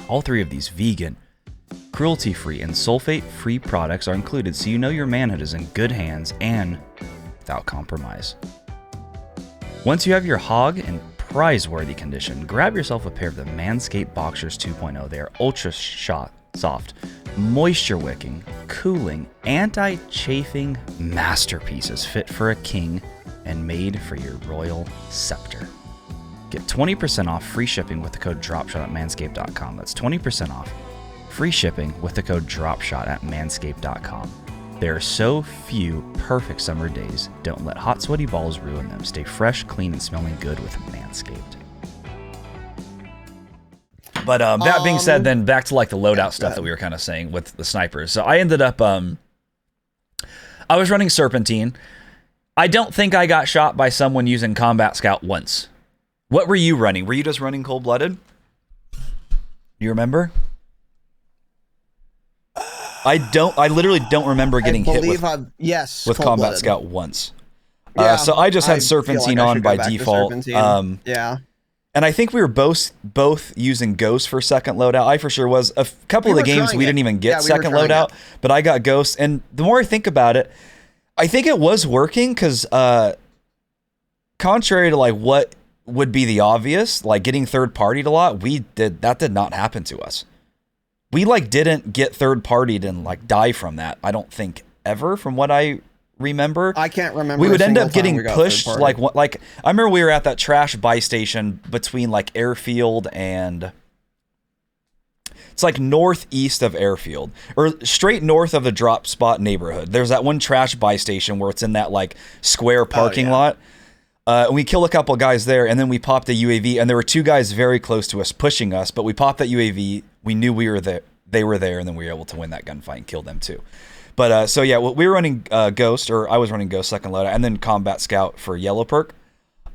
All 3 of these vegan, cruelty-free, and sulfate-free products are included, so you know your manhood is in good hands and without compromise. Once you have your hog in prize-worthy condition, grab yourself a pair of the MANSCAPED Boxers 2.0. They are ultra-soft, moisture-wicking, cooling, anti-chafing masterpieces fit for a king and made for your royal scepter. Get 20% off free shipping with the code DROPSHOT at manscaped.com. That's 20% off free shipping with the code DROPSHOT at manscaped.com. There are so few perfect summer days. Don't let hot, sweaty balls ruin them. Stay fresh, clean, and smelling good with Manscaped. But that being said, then back to like the loadout stuff that we were kind of saying with the snipers. So I ended up, I was running Serpentine. I don't think I got shot by someone using Combat Scout once. What were you running? Were you just running Cold-Blooded? You remember? I literally don't remember getting hit with Combat Scout once. Yeah, so I just had Serpentine on by default. Yeah. And I think we were both using Ghost for second loadout. I for sure was. A couple of the games we didn't even get second loadout, but I got Ghost. And the more I think about it, I think it was working because contrary to like what would be the obvious, like getting third partied a lot, that did not happen to us. We like didn't get third partied and like die from that. I don't think ever, from what I remember. I can't remember. We would end up getting pushed like I remember we were at that trash buy station between like Airfield and it's like northeast of Airfield or straight north of the drop spot neighborhood. There's that one trash buy station where it's in that like square parking lot. We kill a couple guys there, and then we popped a UAV, and there were 2 guys very close to us pushing us, but we popped that UAV. We knew we were there. They were there, and then we were able to win that gunfight and kill them too. But so yeah, we were running Ghost, or I was running Ghost second loadout, and then Combat Scout for yellow perk.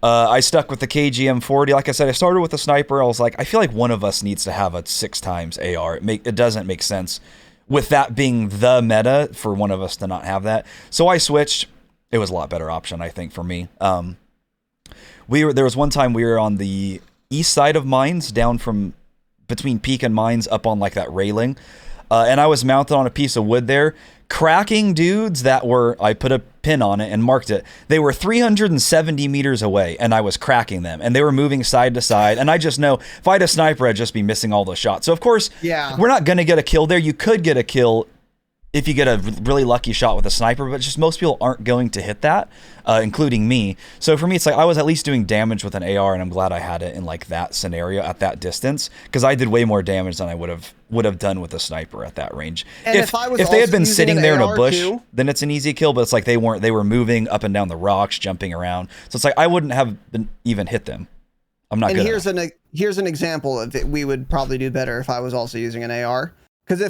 I stuck with the KGM40. Like I said, I started with the sniper. I was like, I feel like one of us needs to have a 6x AR. It doesn't make sense with that being the meta for one of us to not have that. So I switched. It was a lot better option, I think, for me. There was one time we were on the east side of mines, down from between Peak and Mines, up on like that railing, and I was mounted on a piece of wood there, cracking dudes that were, I put a pin on it and marked it. They were 370 meters away, and I was cracking them, and they were moving side to side. And I just know if I had a sniper, I'd just be missing all those shots. So of course, we're not gonna get a kill there. You could get a kill if you get a really lucky shot with a sniper, but just most people aren't going to hit that, including me. So for me, it's like I was at least doing damage with an AR, and I'm glad I had it in like that scenario at that distance, because I did way more damage than I would have done with a sniper at that range. And if they had been sitting there in a bush, then it's an easy kill. But it's like they weren't. They were moving up and down the rocks, jumping around. So it's like I wouldn't have even hit them. I'm not. And here's an example of it. We would probably do better if I was also using an AR, because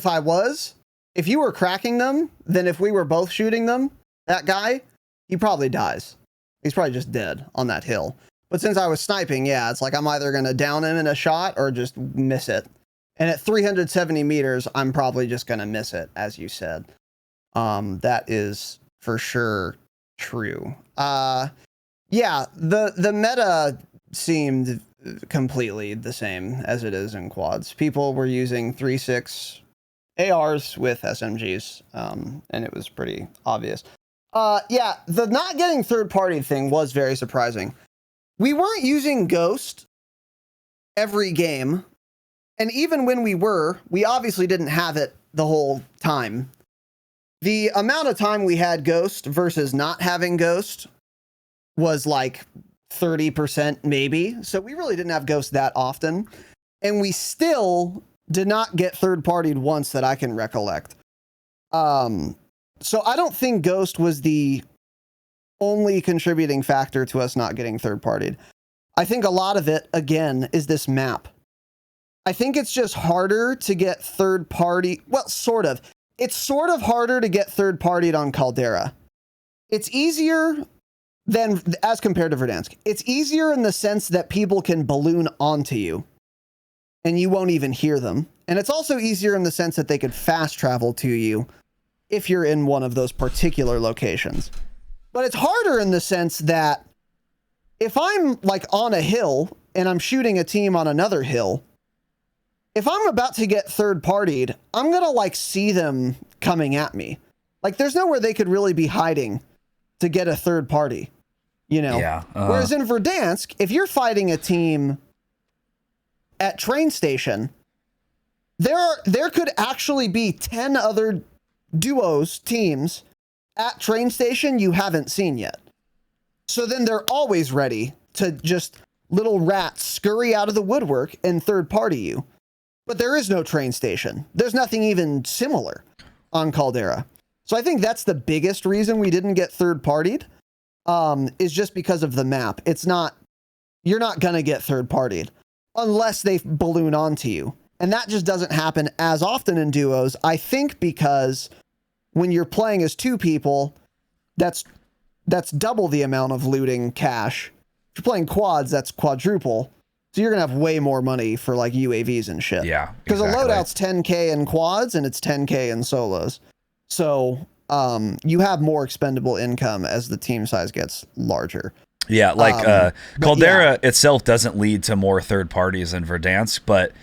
if you were cracking them, then if we were both shooting them, that guy, he probably dies. He's probably just dead on that hill. But since I was sniping, yeah, it's like I'm either going to down him in a shot or just miss it. And at 370 meters, I'm probably just going to miss it, as you said. That is for sure true. Yeah, the meta seemed completely the same as it is in quads. People were using 3.6 ARs with SMGs, and it was pretty obvious. Yeah, the not getting third-party thing was very surprising. We weren't using Ghost every game, and even when we obviously didn't have it the whole time. The amount of time we had Ghost versus not having Ghost was like 30% maybe, so we really didn't have Ghost that often, and we still did not get third-partied once that I can recollect. So I don't think Ghost was the only contributing factor to us not getting third-partied. I think a lot of it, again, is this map. I think it's just harder to get third-party. Well, sort of. It's sort of harder to get third-partied on Caldera. It's easier than, as compared to Verdansk. It's easier in the sense that people can balloon onto you, and you won't even hear them. And it's also easier in the sense that they could fast travel to you if you're in one of those particular locations. But it's harder in the sense that if I'm like on a hill and I'm shooting a team on another hill, if I'm about to get third-partied, I'm going to like see them coming at me. Like there's nowhere they could really be hiding to get a third party, you know? Yeah. Whereas in Verdansk, if you're fighting a team at train station, there could actually be 10 other duos, teams at train station you haven't seen yet. So then they're always ready to just little rats scurry out of the woodwork and third party you. But there is no train station. There's nothing even similar on Caldera. So I think that's the biggest reason we didn't get third partied, is just because of the map. You're not going to get third partied unless they balloon onto you. And that just doesn't happen as often in duos, I think, because when you're playing as two people, that's double the amount of looting cash. If you're playing quads, that's quadruple. So you're going to have way more money for like UAVs and shit. Yeah. Because exactly. a loadout's 10K in quads and it's 10K in solos. So you have more expendable income as the team size gets larger. Yeah, like Caldera itself doesn't lead to more third parties than Verdansk, but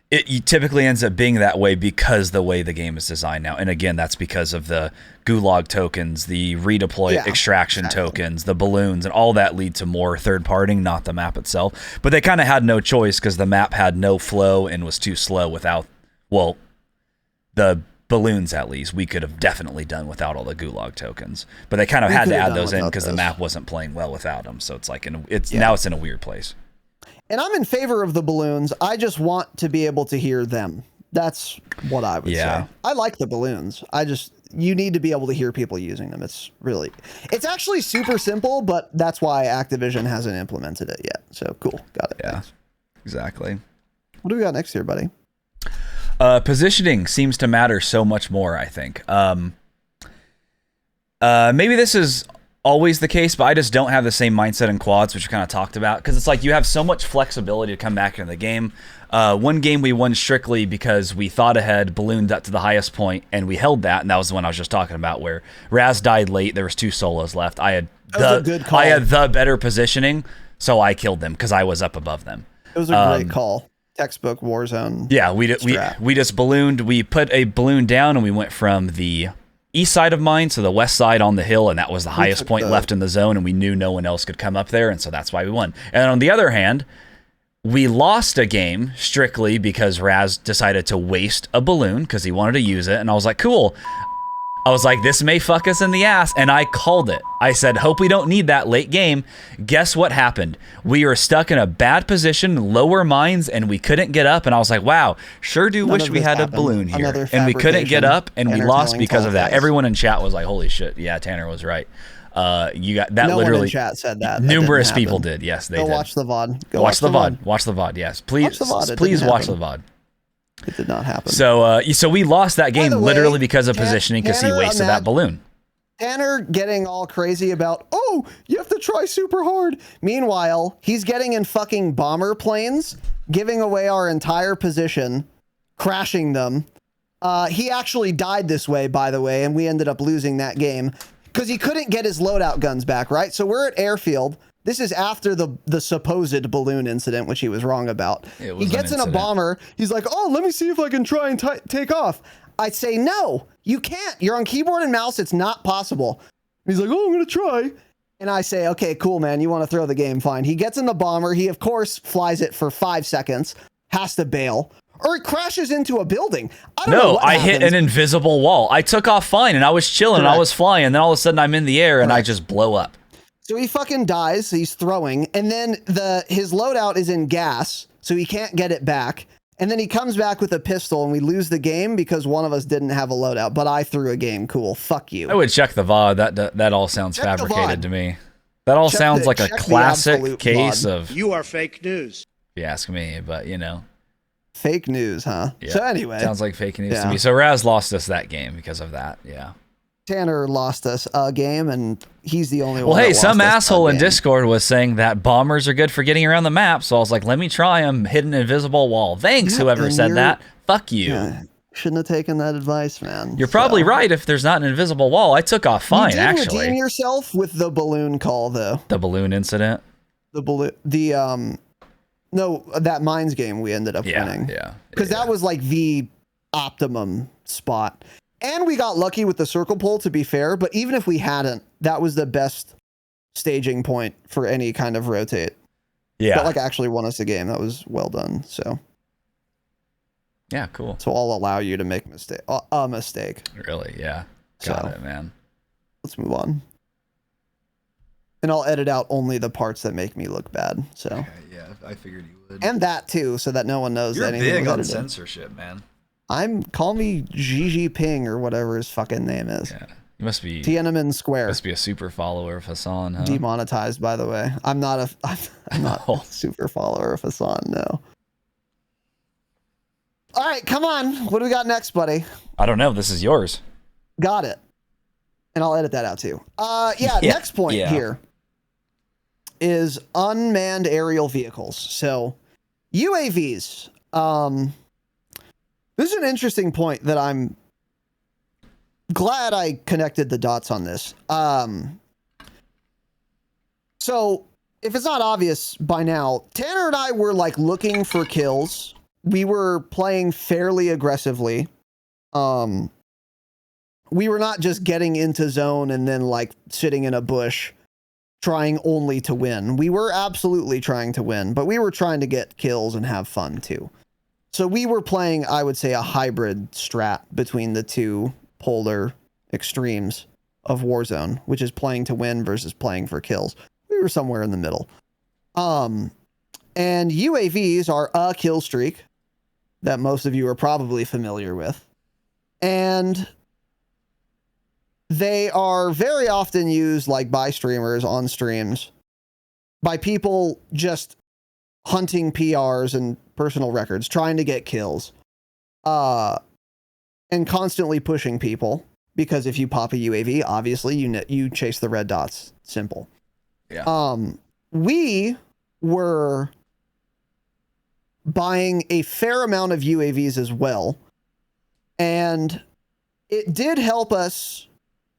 it typically ends up being that way because the way the game is designed now. And again, that's because of the gulag tokens, the redeploy extraction tokens, the balloons, and all that lead to more third partying, not the map itself. But they kind of had no choice because the map had no flow and was too slow without, well, the balloons at least. We could have definitely done without all the gulag tokens. But they kind of had to add those in because the map wasn't playing well without them. So it's like, now it's in a weird place. And I'm in favor of the balloons. I just want to be able to hear them. That's what I would say. I like the balloons. You need to be able to hear people using them. It's actually super simple, but that's why Activision hasn't implemented it yet. So cool. Got it. Yeah, Thanks. Exactly. What do we got next here, buddy? Positioning seems to matter so much more, I think. Maybe this is always the case, but I just don't have the same mindset in quads, which we kind of talked about, because it's like you have so much flexibility to come back into the game. One game we won strictly because we thought ahead, ballooned up to the highest point, and we held that, and that was the one I was just talking about, where Raz died late, there was 2 solos left. I had the better positioning, so I killed them because I was up above them. It was a great call. Textbook Warzone. Yeah, we just ballooned. We put a balloon down, and we went from the east side of mine to the west side on the hill, and that was the highest point left in the zone, and we knew no one else could come up there, and so that's why we won. And on the other hand, we lost a game strictly because Raz decided to waste a balloon because he wanted to use it, and I was like, cool. I was like, this may fuck us in the ass, and I called it. I said, hope we don't need that late game. Guess what happened? We were stuck in a bad position, lower mines, and we couldn't get up, and I was like, wow, sure do wish we had a balloon here. And we couldn't get up, and we lost because of that. Everyone in chat was like, holy shit, yeah, Tanner was right. You got that. No literally one in chat said that. Numerous people did. Yes, they did. Watch the VOD. Go watch the VOD. Watch the VOD. Yes, please watch the VOD. It did not happen. So we lost that game literally because of positioning, because he wasted that balloon. Tanner getting all crazy about, oh, you have to try super hard. Meanwhile, he's getting in fucking bomber planes, giving away our entire position, crashing them. He actually died this way, by the way, and we ended up losing that game because he couldn't get his loadout guns back, right? So we're at airfield. This is after the supposed balloon incident, which he was wrong about. He gets in a bomber. He's like, oh, let me see if I can try and take off. I say, no, you can't. You're on keyboard and mouse. It's not possible. He's like, oh, I'm going to try. And I say, okay, cool, man. You want to throw the game? Fine. He gets in the bomber. He, of course, flies it for 5 seconds, has to bail, or it crashes into a building. I hit an invisible wall. I took off fine, and I was chilling, and I was flying, and then all of a sudden I'm in the air, and I just blow up. So he fucking dies. He's throwing, and then his loadout is in gas, so he can't get it back. And then he comes back with a pistol and we lose the game because one of us didn't have a loadout, but I threw a game. Cool. Fuck you. I would check the VOD. That all sounds Check the fabricated VOD. to me. That all sounds like a check the classic absolute case VOD. of, You are fake news. if you ask me, but you know. Fake news, huh? Yeah. So anyway. Sounds like fake news to Yeah. me. So Raz lost us that game because of that. Yeah. Tanner lost us a game, and he's the only one. Well, hey, that some lost us asshole a in game. Discord was saying that bombers are good for getting around the map. So I was like, let me try them. Hit an invisible wall. Thanks, Yeah, whoever and said you're- that. Fuck you. Yeah, shouldn't have taken that advice, man. You're probably So. right if there's not an invisible wall. I took off fine, You did actually. redeem yourself with the balloon call, though. The balloon incident. The balloon, no, that mines game we ended up winning. Yeah. Because that was like the optimum spot. And we got lucky with the circle pull, to be fair, but even if we hadn't, that was the best staging point for any kind of rotate. Yeah. That like actually won us the game. That was well done. So Yeah, cool. I'll allow you to make a mistake. Really, yeah. Got So. it, man. Let's move on. And I'll edit out only the parts that make me look bad. So Okay, yeah, I figured you would. and that too, so that no one knows You're that anything big was on edited. censorship, man. Call me Gigi Ping or whatever his fucking name is. Yeah. You must be Tiananmen Square. a super follower of Hassan, huh? Demonetized, by the way. I'm not No. a super follower of Hassan. No. All right, come on. What do we got next, buddy? I don't know. This is yours. Got it. And I'll edit that out too. Yeah. Yeah, Next point yeah. here is unmanned aerial vehicles. So UAVs. This is an interesting point that I'm glad I connected the dots on this. So if it's not obvious by now, Tanner and I were like looking for kills. We were playing fairly aggressively. We were not just getting into zone and then like sitting in a bush trying only to win. We were absolutely trying to win, but we were trying to get kills and have fun too. So we were playing, I would say, a hybrid strat between the two polar extremes of Warzone, which is playing to win versus playing for kills. We were somewhere in the middle. And UAVs are a kill streak that most of you are probably familiar with. And they are very often used like by streamers on streams, by people just hunting PRs and personal records, trying to get kills, and constantly pushing people, because if you pop a UAV, obviously you chase the red dots. Simple. Yeah. We were buying a fair amount of UAVs as well, and it did help us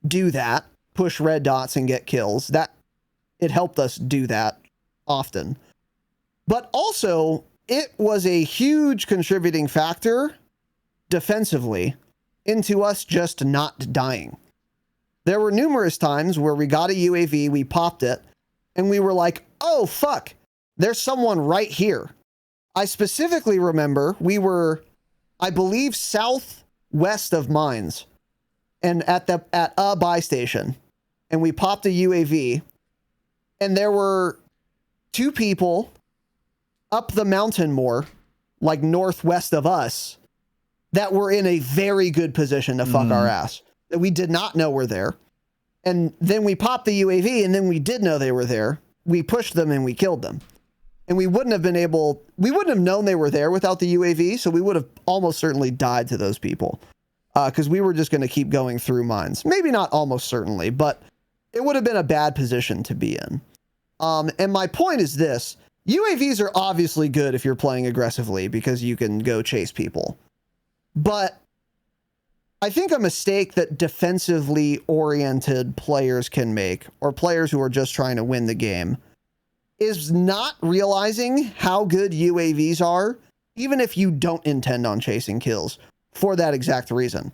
do that, push red dots and get kills. That it helped us do that often. But also, it was a huge contributing factor defensively into us just not dying. There were numerous times where we got a UAV, we popped it, and we were like, oh, fuck, there's someone right here. I specifically remember we were, I believe, southwest of mines and at a buy station, and we popped a UAV, and there were two people up the mountain more, like northwest of us, that were in a very good position to fuck our ass, that we did not know were there. And then we popped the UAV, and then we did know they were there. We pushed them and we killed them. And we wouldn't have known they were there without the UAV, so we would have almost certainly died to those people. Because we were just going to keep going through mines. Maybe not almost certainly, but it would have been a bad position to be in. And my point is this. UAVs are obviously good if you're playing aggressively because you can go chase people. But I think a mistake that defensively oriented players can make, or players who are just trying to win the game, is not realizing how good UAVs are, even if you don't intend on chasing kills, for that exact reason.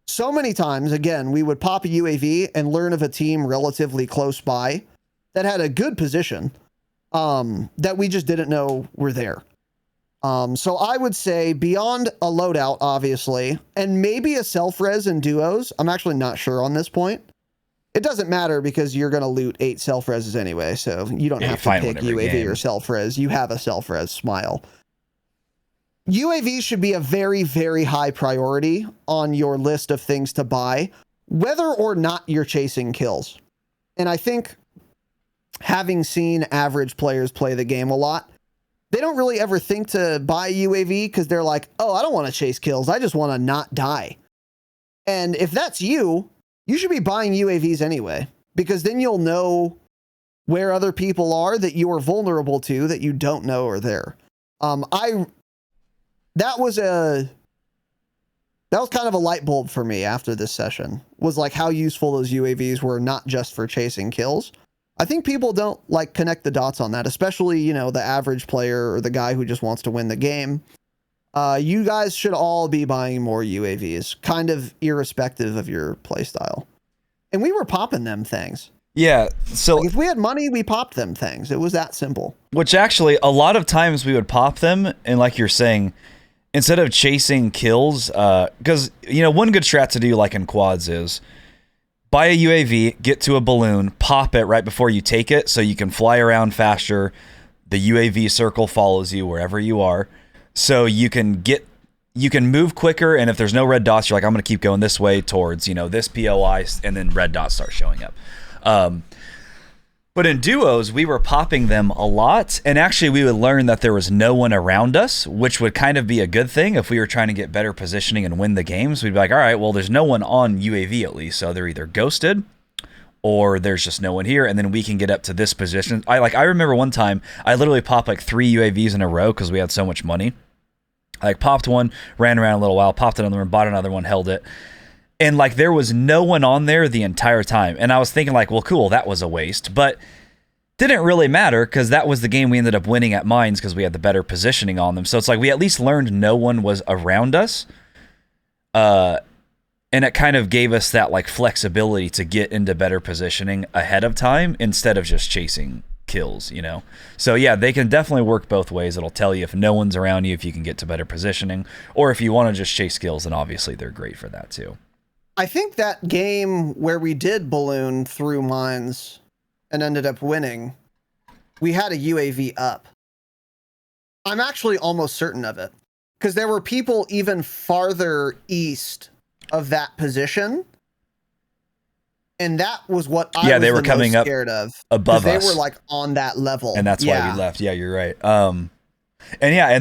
So many times, again, we would pop a UAV and learn of a team relatively close by that had a good position that we just didn't know were there. So I would say beyond a loadout, obviously, and maybe a self-res in duos. I'm actually not sure on this point. It doesn't matter because you're going to loot 8 self-reses anyway, so you don't have to pick UAV or self-res. You have a self-res, smile. UAVs should be a very, very high priority on your list of things to buy, whether or not you're chasing kills. And I think having seen average players play the game a lot, they don't really ever think to buy a UAV because they're like, oh, I don't want to chase kills. I just want to not die. And if that's you, you should be buying UAVs anyway, because then you'll know where other people are that you are vulnerable to that you don't know are there. That was kind of a light bulb for me after this session, was like how useful those UAVs were, not just for chasing kills. I think people don't like connect the dots on that, especially, you know, the average player or the guy who just wants to win the game. You guys should all be buying more UAVs, kind of irrespective of your playstyle. And we were popping them things. Yeah, so like if we had money, we popped them things. It was that simple. Which actually, a lot of times we would pop them, and like you're saying, instead of chasing kills, because, you know, one good strat to do, like in quads, is buy a UAV, get to a balloon, pop it right before you take it so you can fly around faster. The UAV circle follows you wherever you are. So you can move quicker, and if there's no red dots, you're like, I'm going to keep going this way towards, you know, this POI, and then red dots start showing up. But in duos, we were popping them a lot, and actually we would learn that there was no one around us, which would kind of be a good thing if we were trying to get better positioning and win the games. We'd be like, all right, well, there's no one on UAV at least, so they're either ghosted or there's just no one here, and then we can get up to this position. I remember one time I literally popped like 3 UAVs in a row because we had so much money. I like popped one, ran around a little while, popped another one, bought another one, held it. And like there was no one on there the entire time. And I was thinking like, well, cool, that was a waste. But didn't really matter because that was the game we ended up winning at mines because we had the better positioning on them. So it's like we at least learned no one was around us. And it kind of gave us that like flexibility to get into better positioning ahead of time instead of just chasing kills, you know? So yeah, they can definitely work both ways. It'll tell you if no one's around you, if you can get to better positioning, or if you want to just chase kills, then obviously they're great for that too. I think that game where we did balloon through mines and ended up winning, we had a UAV up. I'm actually almost certain of it because there were people even farther east of that position, and that was what I was they were coming up scared of above us. They were like on that level, and that's why we left. Yeah, you're right. And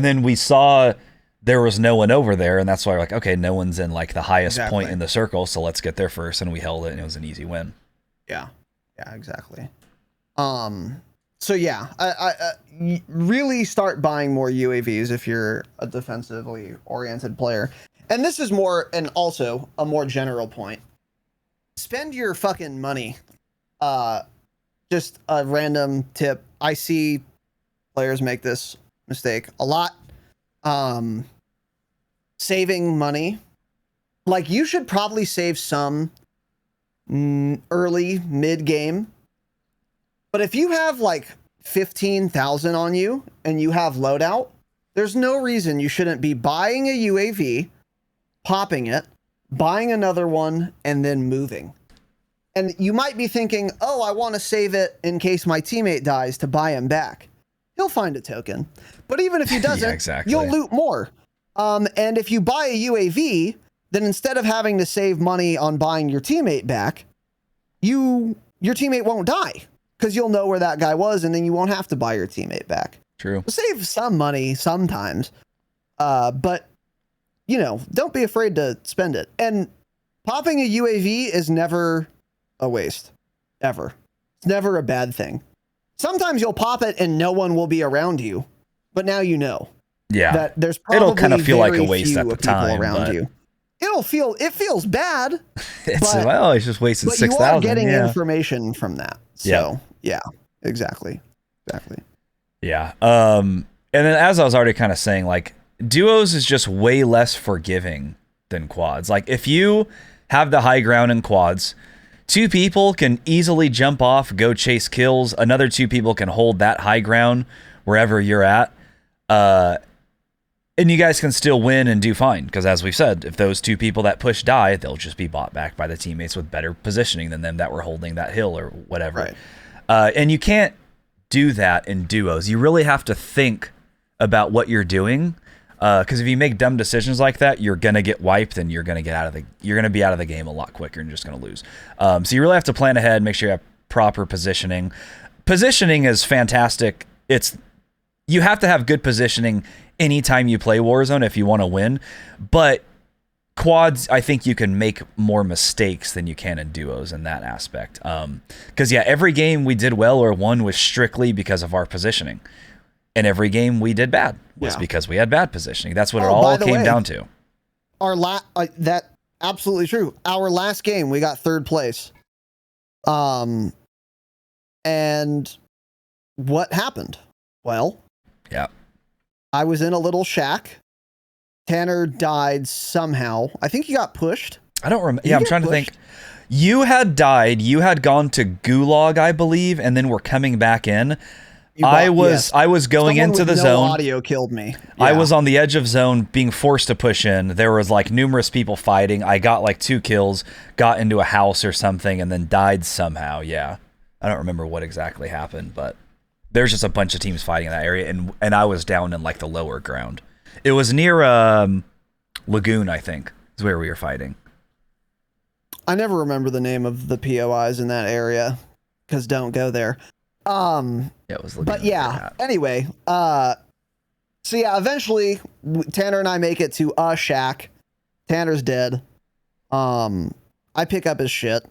then we saw there was no one over there, and that's why we're like, okay, no one's in like the highest point in the circle, so let's get there first, and we held it, and it was an easy win. Yeah, exactly. So yeah, I really start buying more UAVs if you're a defensively oriented player. And this is more, and also a more general point. Spend your fucking money. Just a random tip. I see players make this mistake a lot. Saving money. Like, you should probably save some early, mid-game. But if you have like 15,000 on you and you have loadout, there's no reason you shouldn't be buying a UAV, popping it, buying another one, and then moving. And you might be thinking, oh, I want to save it in case my teammate dies to buy him back. He'll find a token. But even if he doesn't, you'll loot more. And if you buy a UAV, then instead of having to save money on buying your teammate back, your teammate won't die because you'll know where that guy was, and then you won't have to buy your teammate back. True. Save some money sometimes. But you know, don't be afraid to spend it. And popping a UAV is never a waste. Ever. It's never a bad thing. Sometimes you'll pop it and no one will be around you. But now you know. Yeah. That there's probably it'll kind of feel like a waste at the time around you. It feels bad. It's like, oh, it's just wasted 6,000. But you are getting information from that. So yeah, exactly. Yeah. And then as I was already kind of saying, like, duos is just way less forgiving than quads. Like, if you have the high ground in quads, 2 people can easily jump off, go chase kills. Another 2 people can hold that high ground wherever you're at. And you guys can still win and do fine. Because as we've said, if those 2 people that push die, they'll just be bought back by the teammates with better positioning than them that were holding that hill or whatever. Right. And you can't do that in duos. You really have to think about what you're doing. Because if you make dumb decisions like that, you're gonna get wiped, and you're gonna be out of the game a lot quicker, and you're just gonna lose. So you really have to plan ahead, make sure you have proper positioning. Positioning is fantastic. You have to have good positioning anytime you play Warzone if you want to win. But quads, I think you can make more mistakes than you can in duos in that aspect. Because every game we did well or won was strictly because of our positioning. And every game we did bad was because we had bad positioning. That's what it all came down to. That absolutely true. Our last game, we got 3rd place. And what happened? Well, I was in a little shack. Tanner died somehow. I think he got pushed. I don't remember. Yeah, I'm trying to think. You had died. You had gone to Gulag, I believe, and then were coming back in. I was going into the zone. Audio killed me. Yeah. I was on the edge of zone being forced to push in. There was like numerous people fighting. I got like 2 kills, got into a house or something, and then died somehow. Yeah. I don't remember what exactly happened, but there's just a bunch of teams fighting in that area, and I was down in like the lower ground. It was near Lagoon, I think, is where we were fighting. I never remember the name of the POIs in that area, because don't go there. It was Lagoon. But anyway, eventually Tanner and I make it to a shack. Tanner's dead. I pick up his shit,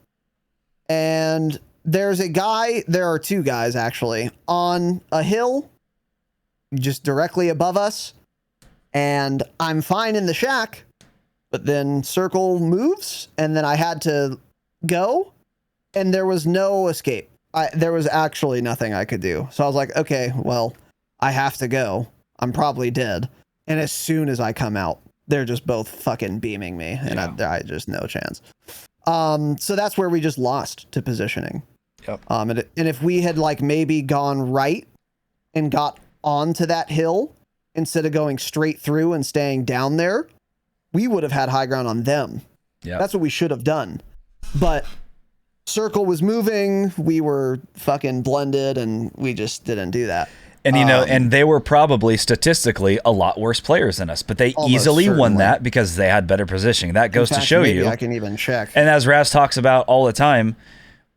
and there are 2 guys actually on a hill just directly above us, and I'm fine in the shack, but then circle moves, and then I had to go, and there was no escape. There was actually nothing I could do. So I was like, okay, well, I have to go. I'm probably dead. And as soon as I come out, they're just both fucking beaming me, and I just no chance. So that's where we just lost to positioning. Yep. And if we had like maybe gone right and got onto that hill instead of going straight through and staying down there, we would have had high ground on them. Yeah. That's what we should have done. But circle was moving, we were fucking blended, and we just didn't do that. And and they were probably statistically a lot worse players than us, but they easily won that because they had better positioning. That goes to show you. I can even check. And as Raz talks about all the time,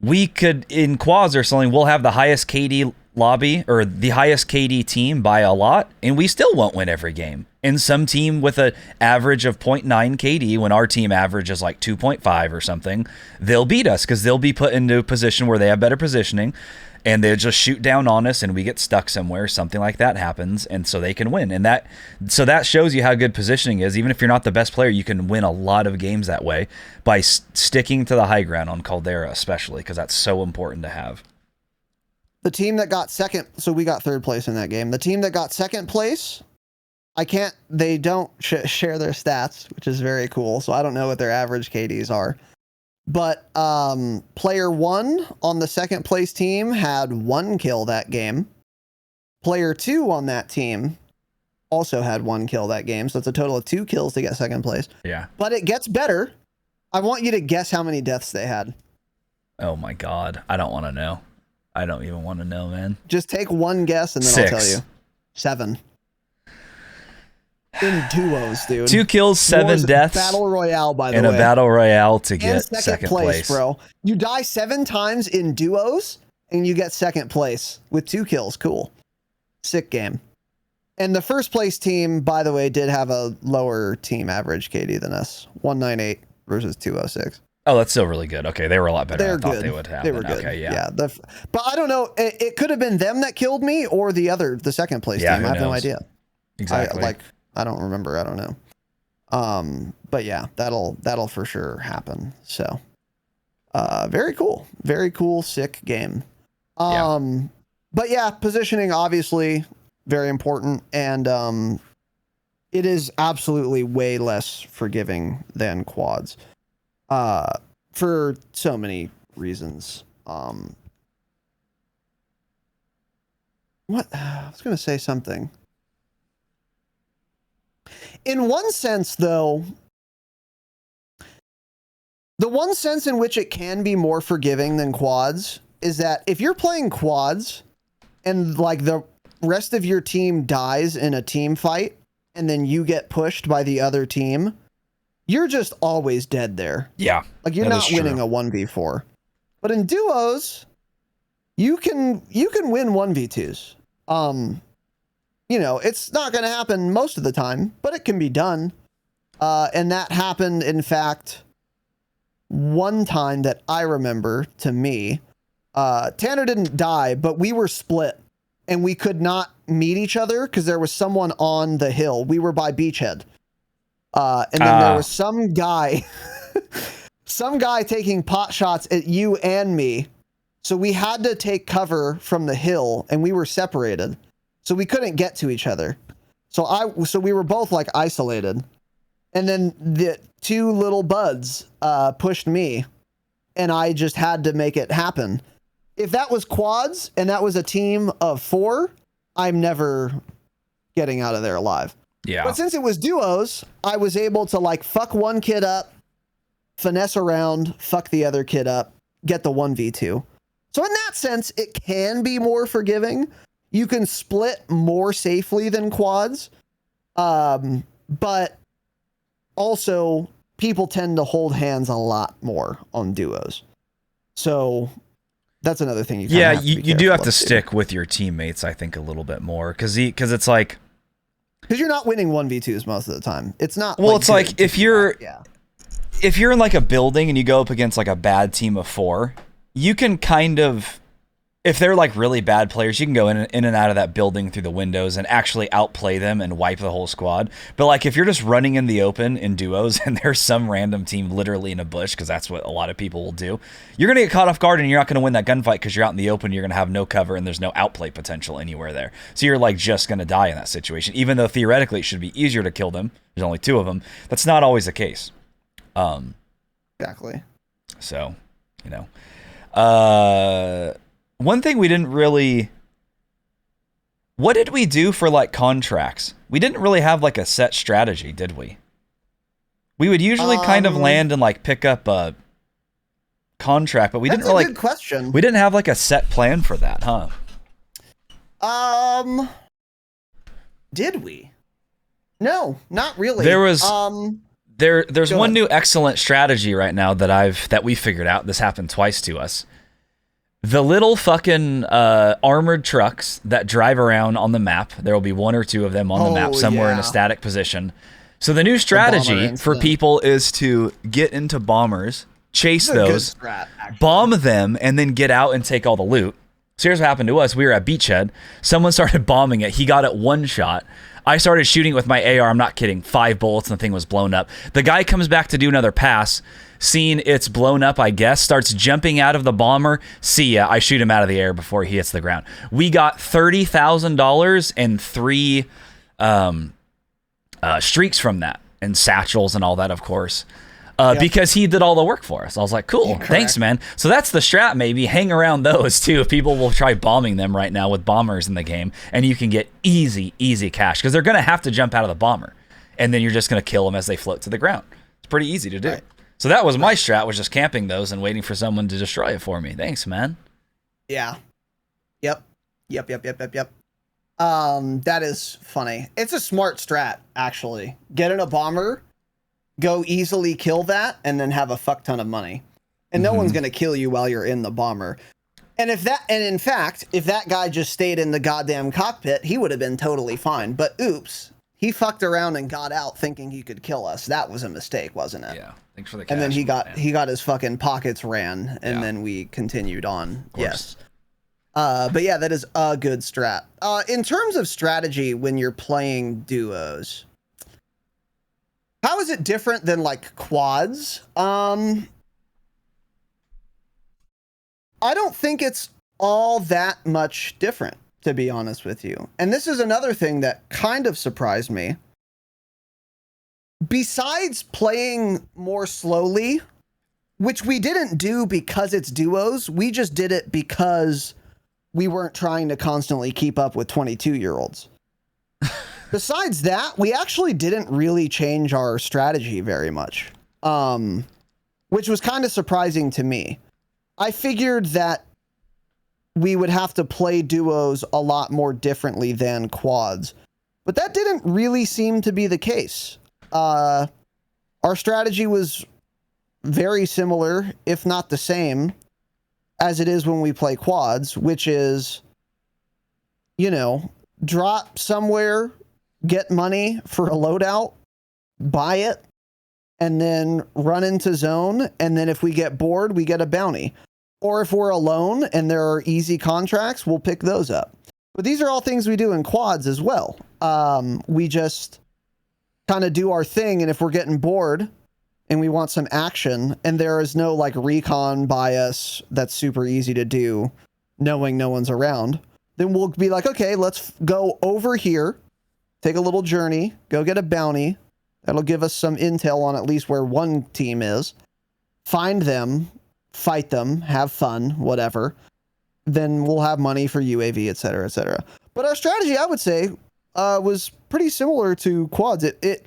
we could, in quads or something, we'll have the highest KD lobby or the highest KD team by a lot, and we still won't win every game. And some team with an average of 0.9 KD, when our team average is like 2.5 or something, they'll beat us because they'll be put into a position where they have better positioning, and they'll just shoot down on us, and we get stuck somewhere. Something like that happens, and so they can win. And that shows you how good positioning is. Even if you're not the best player, you can win a lot of games that way by sticking to the high ground on Caldera, especially because that's so important to have. The team that got second, so we got 3rd place in that game. The team that got 2nd place, they don't share their stats, which is very cool. So I don't know what their average KDs are. But player 1 on the 2nd place team had 1 kill that game. Player 2 on that team also had 1 kill that game. So it's a total of 2 kills to get 2nd place. Yeah. But it gets better. I want you to guess how many deaths they had. Oh my God. I don't want to know. I don't even want to know, man. Just take one guess and then 6. I'll tell you. 7. In duos, dude. 2 kills, 7 deaths. Battle Royale, by the way. In a Battle Royale to and get second place, bro. You die 7 times in duos and you get 2nd place with 2 kills. Cool. Sick game. And the 1st place team, by the way, did have a lower team average KD than us. 198 versus 206. Oh, that's still really good. Okay, they were a lot better They're than I thought good. they would have. They were good. Okay, yeah. But I don't know. It could have been them that killed me or the 2nd place team. I have no idea. Exactly. I don't remember. I don't know. But yeah, that'll for sure happen. So, very cool. Very cool, sick game. But yeah, positioning obviously very important, and it is absolutely way less forgiving than quads. For so many reasons. What? I was going to say something. In one sense, though, the one sense in which it can be more forgiving than quads is that if you're playing quads and like the rest of your team dies in a team fight, and then you get pushed by the other team, you're just always dead there. Yeah. Like you're not winning a 1v4. But in duos, you can win 1v2s. You know, it's not going to happen most of the time, but it can be done. And that happened, in fact, one time that I remember to me. Tanner didn't die, but we were split and we could not meet each other because there was someone on the hill. We were by Beachhead. And then there was some guy, some guy taking pot shots at you and me. So we had to take cover from the hill and we were separated. So we couldn't get to each other. So we were both like isolated. And then the two little buds pushed me and I just had to make it happen. If that was quads and that was a team of 4, I'm never getting out of there alive. Yeah. But since it was duos, I was able to like fuck one kid up, finesse around, fuck the other kid up, get the 1v2. So in that sense, it can be more forgiving. You can split more safely than quads. But also people tend to hold hands a lot more on duos. So that's another thing. You do have to stick with your teammates, I think, a little bit more because it's like, because you're not winning 1v2s most of the time. It's not. Well, it's like if you're in like a building and you go up against like a bad team of 4, you can kind of, if they're like really bad players, you can go in and out of that building through the windows and actually outplay them and wipe the whole squad. But like if you're just running in the open in duos and there's some random team literally in a bush, because that's what a lot of people will do, you're going to get caught off guard and you're not going to win that gunfight because you're out in the open. You're going to have no cover and there's no outplay potential anywhere there. So you're like just going to die in that situation, even though theoretically it should be easier to kill them. There's only 2 of them. That's not always the case. Exactly. So, you know, one thing we didn't really... What did we do for, like, contracts? We didn't really have, like, a set strategy, did we? We would usually kind of land and, like, pick up a contract, but we didn't really... That's a good question. We didn't have, like, a set plan for that, huh? Did we? No, not really. There was... There's one new excellent strategy right now that we figured out. This happened twice to us. The little fucking armored trucks that drive around on the map, there will be 1 or 2 of them on the map somewhere in a static position. So the new strategy for people is to get into bombers, chase those, bomb them, and then get out and take all the loot. So here's what happened to us. We were at Beachhead. Someone started bombing it. He got it 1 shot. I started shooting with my AR. I'm not kidding. 5 bullets and the thing was blown up. The guy comes back to do another pass. Seeing it's blown up, I guess, starts jumping out of the bomber. See ya. I shoot him out of the air before he hits the ground. We got $30,000 and 3 streaks from that, and satchels and all that, of course, because he did all the work for us. I was like, cool, thanks, man. So that's the strat, maybe. Hang around those, too. People will try bombing them right now with bombers in the game, and you can get easy cash, because they're going to have to jump out of the bomber, and then you're just going to kill them as they float to the ground. It's pretty easy to do. Right. So that was my strat, was just camping those and waiting for someone to destroy it for me. Thanks, man. Yeah. Yep. That is funny. It's a smart strat, actually. Get in a bomber, go easily kill that, and then have a fuck ton of money. And no one's going to kill you while you're in the bomber. And in fact, if that guy just stayed in the goddamn cockpit, he would have been totally fine. But oops, he fucked around and got out thinking he could kill us. That was a mistake, wasn't it? Yeah. Thanks for the cash. And then he got his fucking pockets ran, and then we continued on. Yes. But yeah, that is a good strat. In terms of strategy when you're playing duos, how is it different than like quads? I don't think it's all that much different, to be honest with you. And this is another thing that kind of surprised me. Besides playing more slowly, which we didn't do because it's duos, we just did it because we weren't trying to constantly keep up with 22-year-olds. Besides that, we actually didn't really change our strategy very much, which was kind of surprising to me. I figured that we would have to play duos a lot more differently than quads, But that didn't really seem to be the case. Our strategy was very similar, if not the same, as it is when we play quads, which is, drop somewhere, get money for a loadout, buy it, and then run into zone. And then if we get bored, we get a bounty. Or if we're alone and there are easy contracts, we'll pick those up. But these are all things we do in quads as well. We just kind of do our thing. And if we're getting bored and we want some action and there is no like recon bias that's super easy to do, knowing no one's around, then we'll be like, okay, let's go over here, take a little journey, go get a bounty. That'll give us some intel on at least where one team is. Find them, fight them, have fun, whatever. Then we'll have money for UAV, et cetera, et cetera. But our strategy, I would say, was pretty similar to quads. It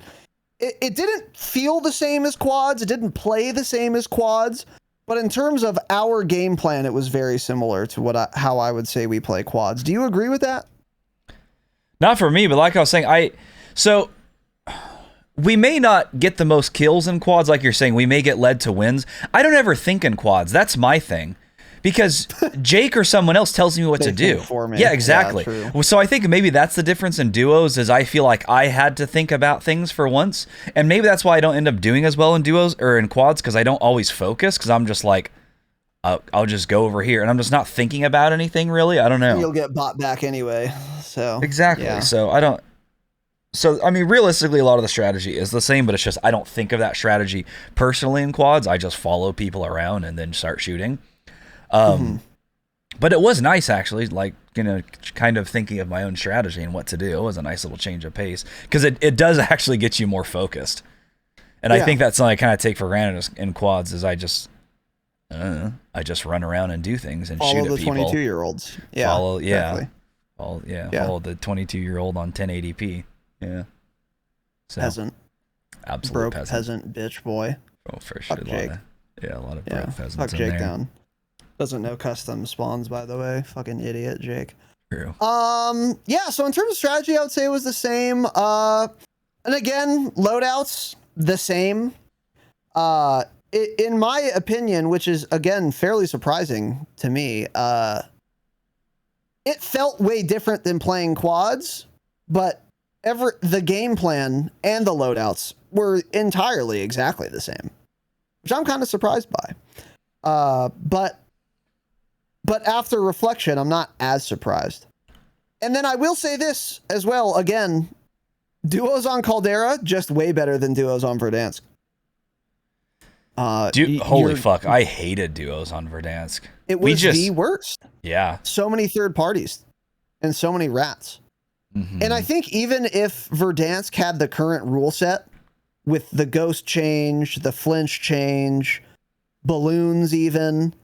didn't feel the same as quads. It didn't play the same as quads. But in terms of our game plan, it was very similar to how I would say we play quads. Do you agree with that? Not for me, but like I was saying, so we may not get the most kills in quads, like you're saying. We may get led to wins. I don't ever think in quads. That's my thing. Because Jake or someone else tells me what to do. For me. Yeah, exactly. Yeah, so I think maybe that's the difference in duos, is I feel like I had to think about things for once. And maybe that's why I don't end up doing as well in duos or in quads, because I don't always focus, because I'm just like, I'll just go over here. And I'm just not thinking about anything, really. I don't know. You'll get bought back anyway. So exactly. Yeah. So I mean, realistically, a lot of the strategy is the same, but it's just I don't think of that strategy personally in quads. I just follow people around and then start shooting. But it was nice, actually, like, kind of thinking of my own strategy and what to do. It was a nice little change of pace, because it does actually get you more focused. And I think that's something I kind of take for granted in quads, is I just run around and do things and follow shoot at people. Follow the 22-year-olds. Yeah, follow the 22-year-old on 1080p. Yeah. So, peasant. Absolute broke peasant bitch boy. Oh, for sure. Fuck Jake. A lot of broke peasants Fuck in Jake there. down. Doesn't know custom spawns, by the way. Fucking idiot, Jake. True. Yeah, so in terms of strategy, I would say it was the same. And again, loadouts, the same. In my opinion, which is, again, fairly surprising to me, it felt way different than playing quads, but the game plan and the loadouts were entirely exactly the same, which I'm kind of surprised by. But after reflection, I'm not as surprised. And then I will say this as well. Again, duos on Caldera, just way better than duos on Verdansk. Holy fuck. I hated duos on Verdansk. It was the worst. Yeah. So many third parties and so many rats. Mm-hmm. And I think even if Verdansk had the current rule set with the ghost change, the flinch change, balloons even,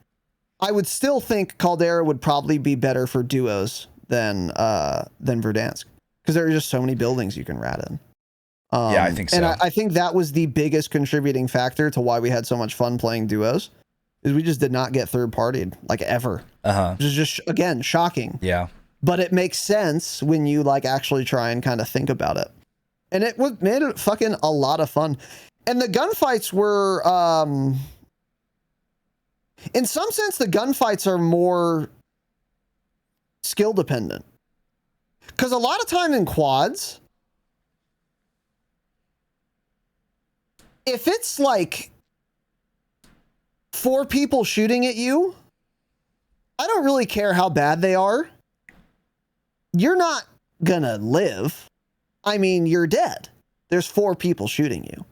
I would still think Caldera would probably be better for duos than Verdansk, because there are just so many buildings you can rat in. Yeah, I think so. And I think that was the biggest contributing factor to why we had so much fun playing duos, is we just did not get third partied, like, ever. Which is just, again, shocking. Yeah. But it makes sense when you like actually try and kind of think about it. And it made it fucking a lot of fun. And the gunfights were, in some sense, the gunfights are more skill dependent. Because a lot of time in quads, if it's like 4 people shooting at you, I don't really care how bad they are. You're not gonna live. I mean, you're dead. There's 4 people shooting you.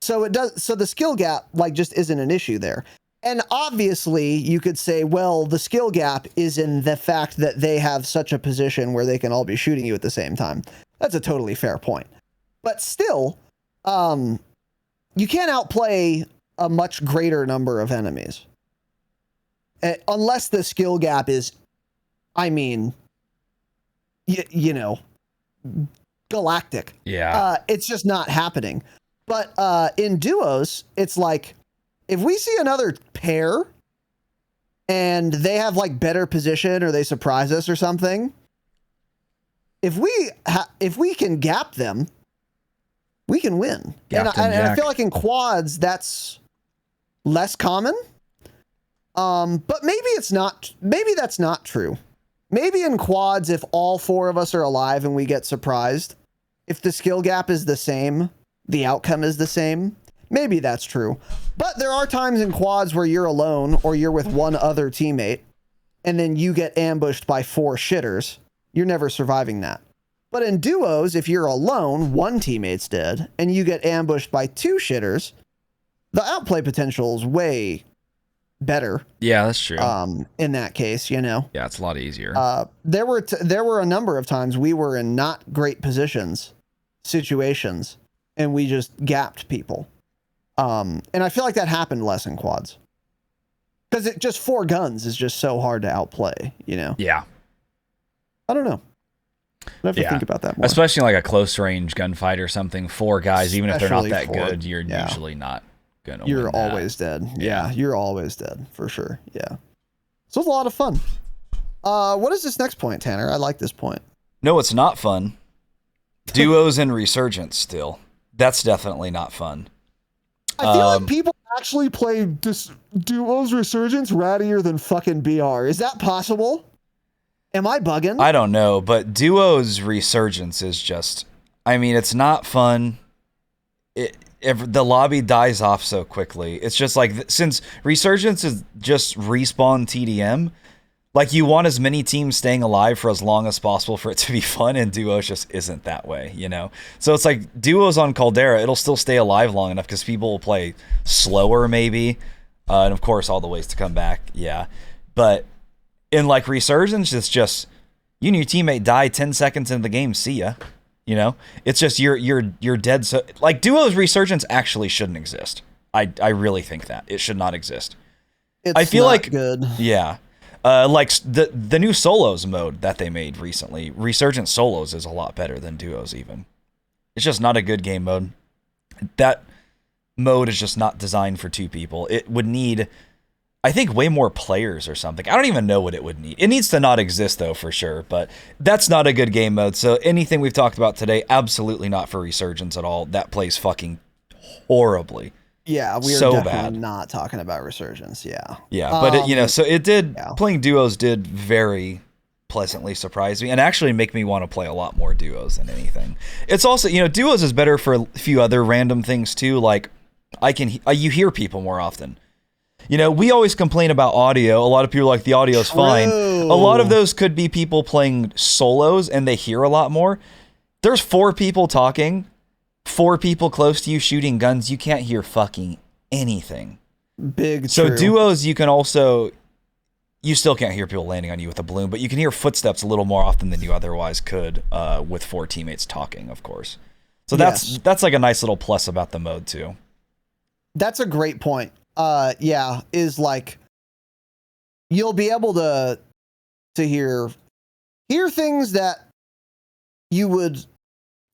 So the skill gap like just isn't an issue there. And obviously you could say, well, the skill gap is in the fact that they have such a position where they can all be shooting you at the same time. That's a totally fair point. But still, you can't outplay a much greater number of enemies. Unless the skill gap is, I mean, you know, galactic. Yeah. It's just not happening. But in duos, it's like, if we see another pair and they have like better position or they surprise us or something, if we can gap them, we can win. And I feel like in quads that's less common. But maybe it's not. Maybe that's not true. Maybe in quads, if all 4 of us are alive and we get surprised, if the skill gap is the same, the outcome is the same. Maybe that's true. But there are times in quads where you're alone or you're with one other teammate and then you get ambushed by 4 shitters. You're never surviving that. But in duos, if you're alone, 1 teammate's dead, and you get ambushed by 2 shitters, the outplay potential is way better. Yeah, that's true. In that case, you know. Yeah, it's a lot easier. There were a number of times we were in not great situations, and we just gapped people. And I feel like that happened less in quads. Because it just 4 guns is just so hard to outplay, you know? Yeah. I don't know. I have to think about that more. Especially like a close range gunfight or something. 4 guys, even if they're not that good, you're usually not gonna win. You're always dead. Yeah, you're always dead for sure. Yeah. So it's a lot of fun. What is this next point, Tanner? I like this point. No, it's not fun. Duos and Resurgence still. That's definitely not fun. I feel like people actually play Duos Resurgence rattier than fucking BR. Is that possible? Am I bugging? I don't know, but Duos Resurgence is just, I mean, it's not fun. The lobby dies off so quickly. It's just like, since Resurgence is just respawn TDM, like you want as many teams staying alive for as long as possible for it to be fun, and Duos just isn't that way, you know? So it's like Duos on Caldera, it'll still stay alive long enough because people will play slower maybe, and of course all the ways to come back, yeah. But in like Resurgence, it's just, you and your teammate die 10 seconds into the game, see ya. You know, it's just you're dead. So like Duos Resurgence actually shouldn't exist. I really think that it should not exist. It's I feel not like good. Yeah, like the new solos mode that they made recently, Resurgence solos is a lot better than Duos even. It's just not a good game mode. That mode is just not designed for 2 people. It would need, I think, way more players or something. I don't even know what it would need. It needs to not exist, though, for sure. But that's not a good game mode. So anything we've talked about today, absolutely not for Resurgence at all. That plays fucking horribly. Yeah, we are so definitely bad. Not talking about Resurgence. Yeah. Yeah, but so it did. Yeah. Playing Duos did very pleasantly surprise me and actually make me want to play a lot more Duos than anything. It's also, Duos is better for a few other random things too. Like you hear people more often. We always complain about audio. A lot of people are like, the audio's fine. A lot of those could be people playing solos and they hear a lot more. There's 4 people talking, 4 people close to you shooting guns. You can't hear fucking anything. So true. Duos, you still can't hear people landing on you with a balloon, but you can hear footsteps a little more often than you otherwise could with 4 teammates talking, of course. So that's like a nice little plus about the mode too. That's a great point. Is like you'll be able to hear things that you would,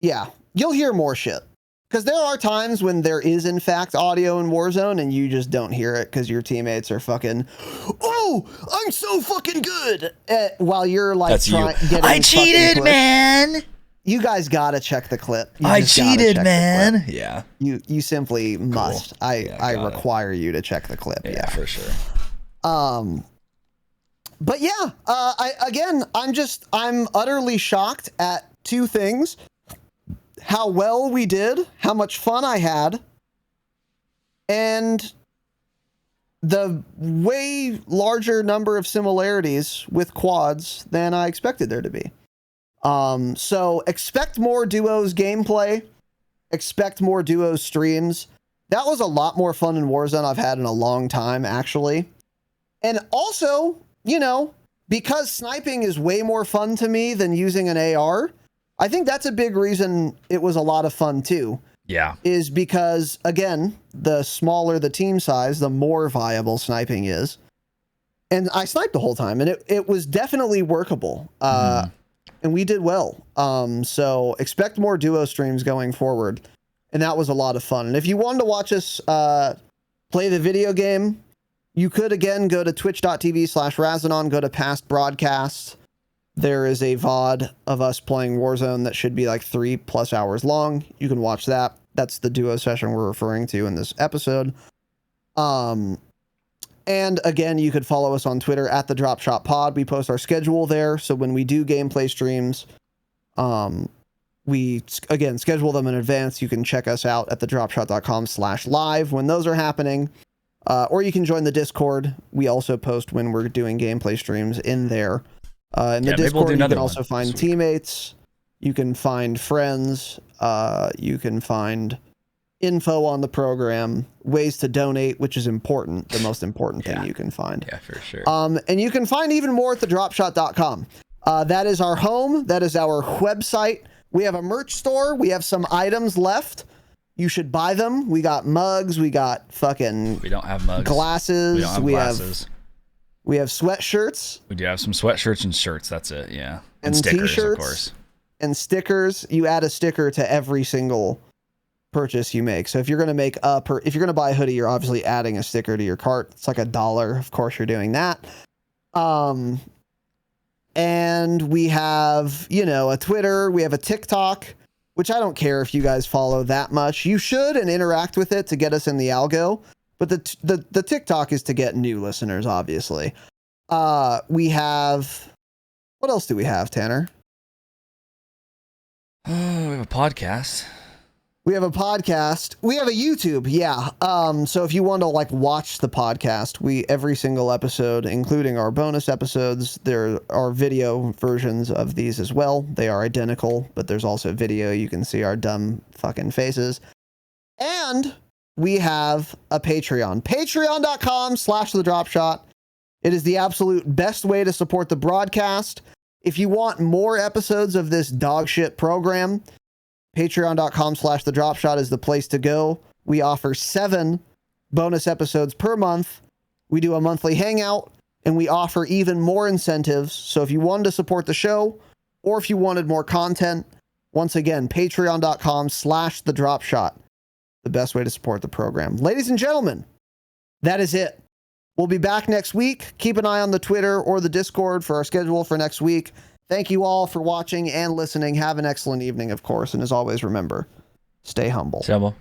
you'll hear more shit. Because there are times when there is in fact audio in Warzone and you just don't hear it because your teammates are fucking, oh, I'm so fucking good, while you're like I cheated, man. You guys gotta check the clip. I cheated, man. Yeah. You simply must. Cool. I require you to check the clip. Yeah, for sure. But yeah, I'm utterly shocked at 2 things. How well we did, how much fun I had, and the way larger number of similarities with quads than I expected there to be. So expect more Duos gameplay, expect more Duos streams. That was a lot more fun in Warzone I've had in a long time, actually. And also, because sniping is way more fun to me than using an AR, I think that's a big reason it was a lot of fun too. Yeah. Is because, again, the smaller the team size, the more viable sniping is. And I sniped the whole time, and it was definitely workable. And we did well. So expect more Duo streams going forward. And that was a lot of fun. And if you wanted to watch us play the video game, you could, again, go to twitch.tv/Razinon, go to past broadcasts. There is a VOD of us playing Warzone that should be like 3+ hours long. You can watch that. That's the duo session we're referring to in this episode. And again, you could follow us on Twitter at the Dropshot Pod. We post our schedule there. So when we do gameplay streams, we again schedule them in advance. You can check us out at thedropshot.com/live when those are happening. Or you can join the Discord. We also post when we're doing gameplay streams in there. In the Discord, you can also find teammates. You can find friends. You can find info on the program, ways to donate, which is important, the most important thing you can find. Yeah, for sure. And you can find even more at thedropshot.com. That is our home. That is our website. We have a merch store. We have some items left. You should buy them. We got mugs. We got fucking... We don't have mugs. Glasses. We don't have glasses. We have sweatshirts. We do have some sweatshirts and shirts. That's it, yeah. And stickers, t-shirts, of course. And stickers. You add a sticker to every single purchase you make. So if you're going to make if you're going to buy a hoodie, you're obviously adding a sticker to your cart. It's like $1. Of course, you're doing that. And we have, a Twitter. We have a TikTok, which I don't care if you guys follow that much. You should and interact with it to get us in the algo. But the TikTok is to get new listeners, obviously. We have... What else do we have, Tanner? We have a podcast. We have a podcast. We have a YouTube, yeah. So if you want to watch the podcast, every single episode, including our bonus episodes, there are video versions of these as well. They are identical, but there's also video. You can see our dumb fucking faces. And we have a Patreon. Patreon.com/thedropshot. It is the absolute best way to support the broadcast. If you want more episodes of this dog shit program, Patreon.com/thedropshot is the place to go. We offer 7 bonus episodes per month. We do a monthly hangout, and we offer even more incentives. So if you wanted to support the show, or if you wanted more content, once again, Patreon.com/thedropshot. The best way to support the program. Ladies and gentlemen, that is it. We'll be back next week. Keep an eye on the Twitter or the Discord for our schedule for next week. Thank you all for watching and listening. Have an excellent evening, of course. And as always, remember, stay humble. Stay humble.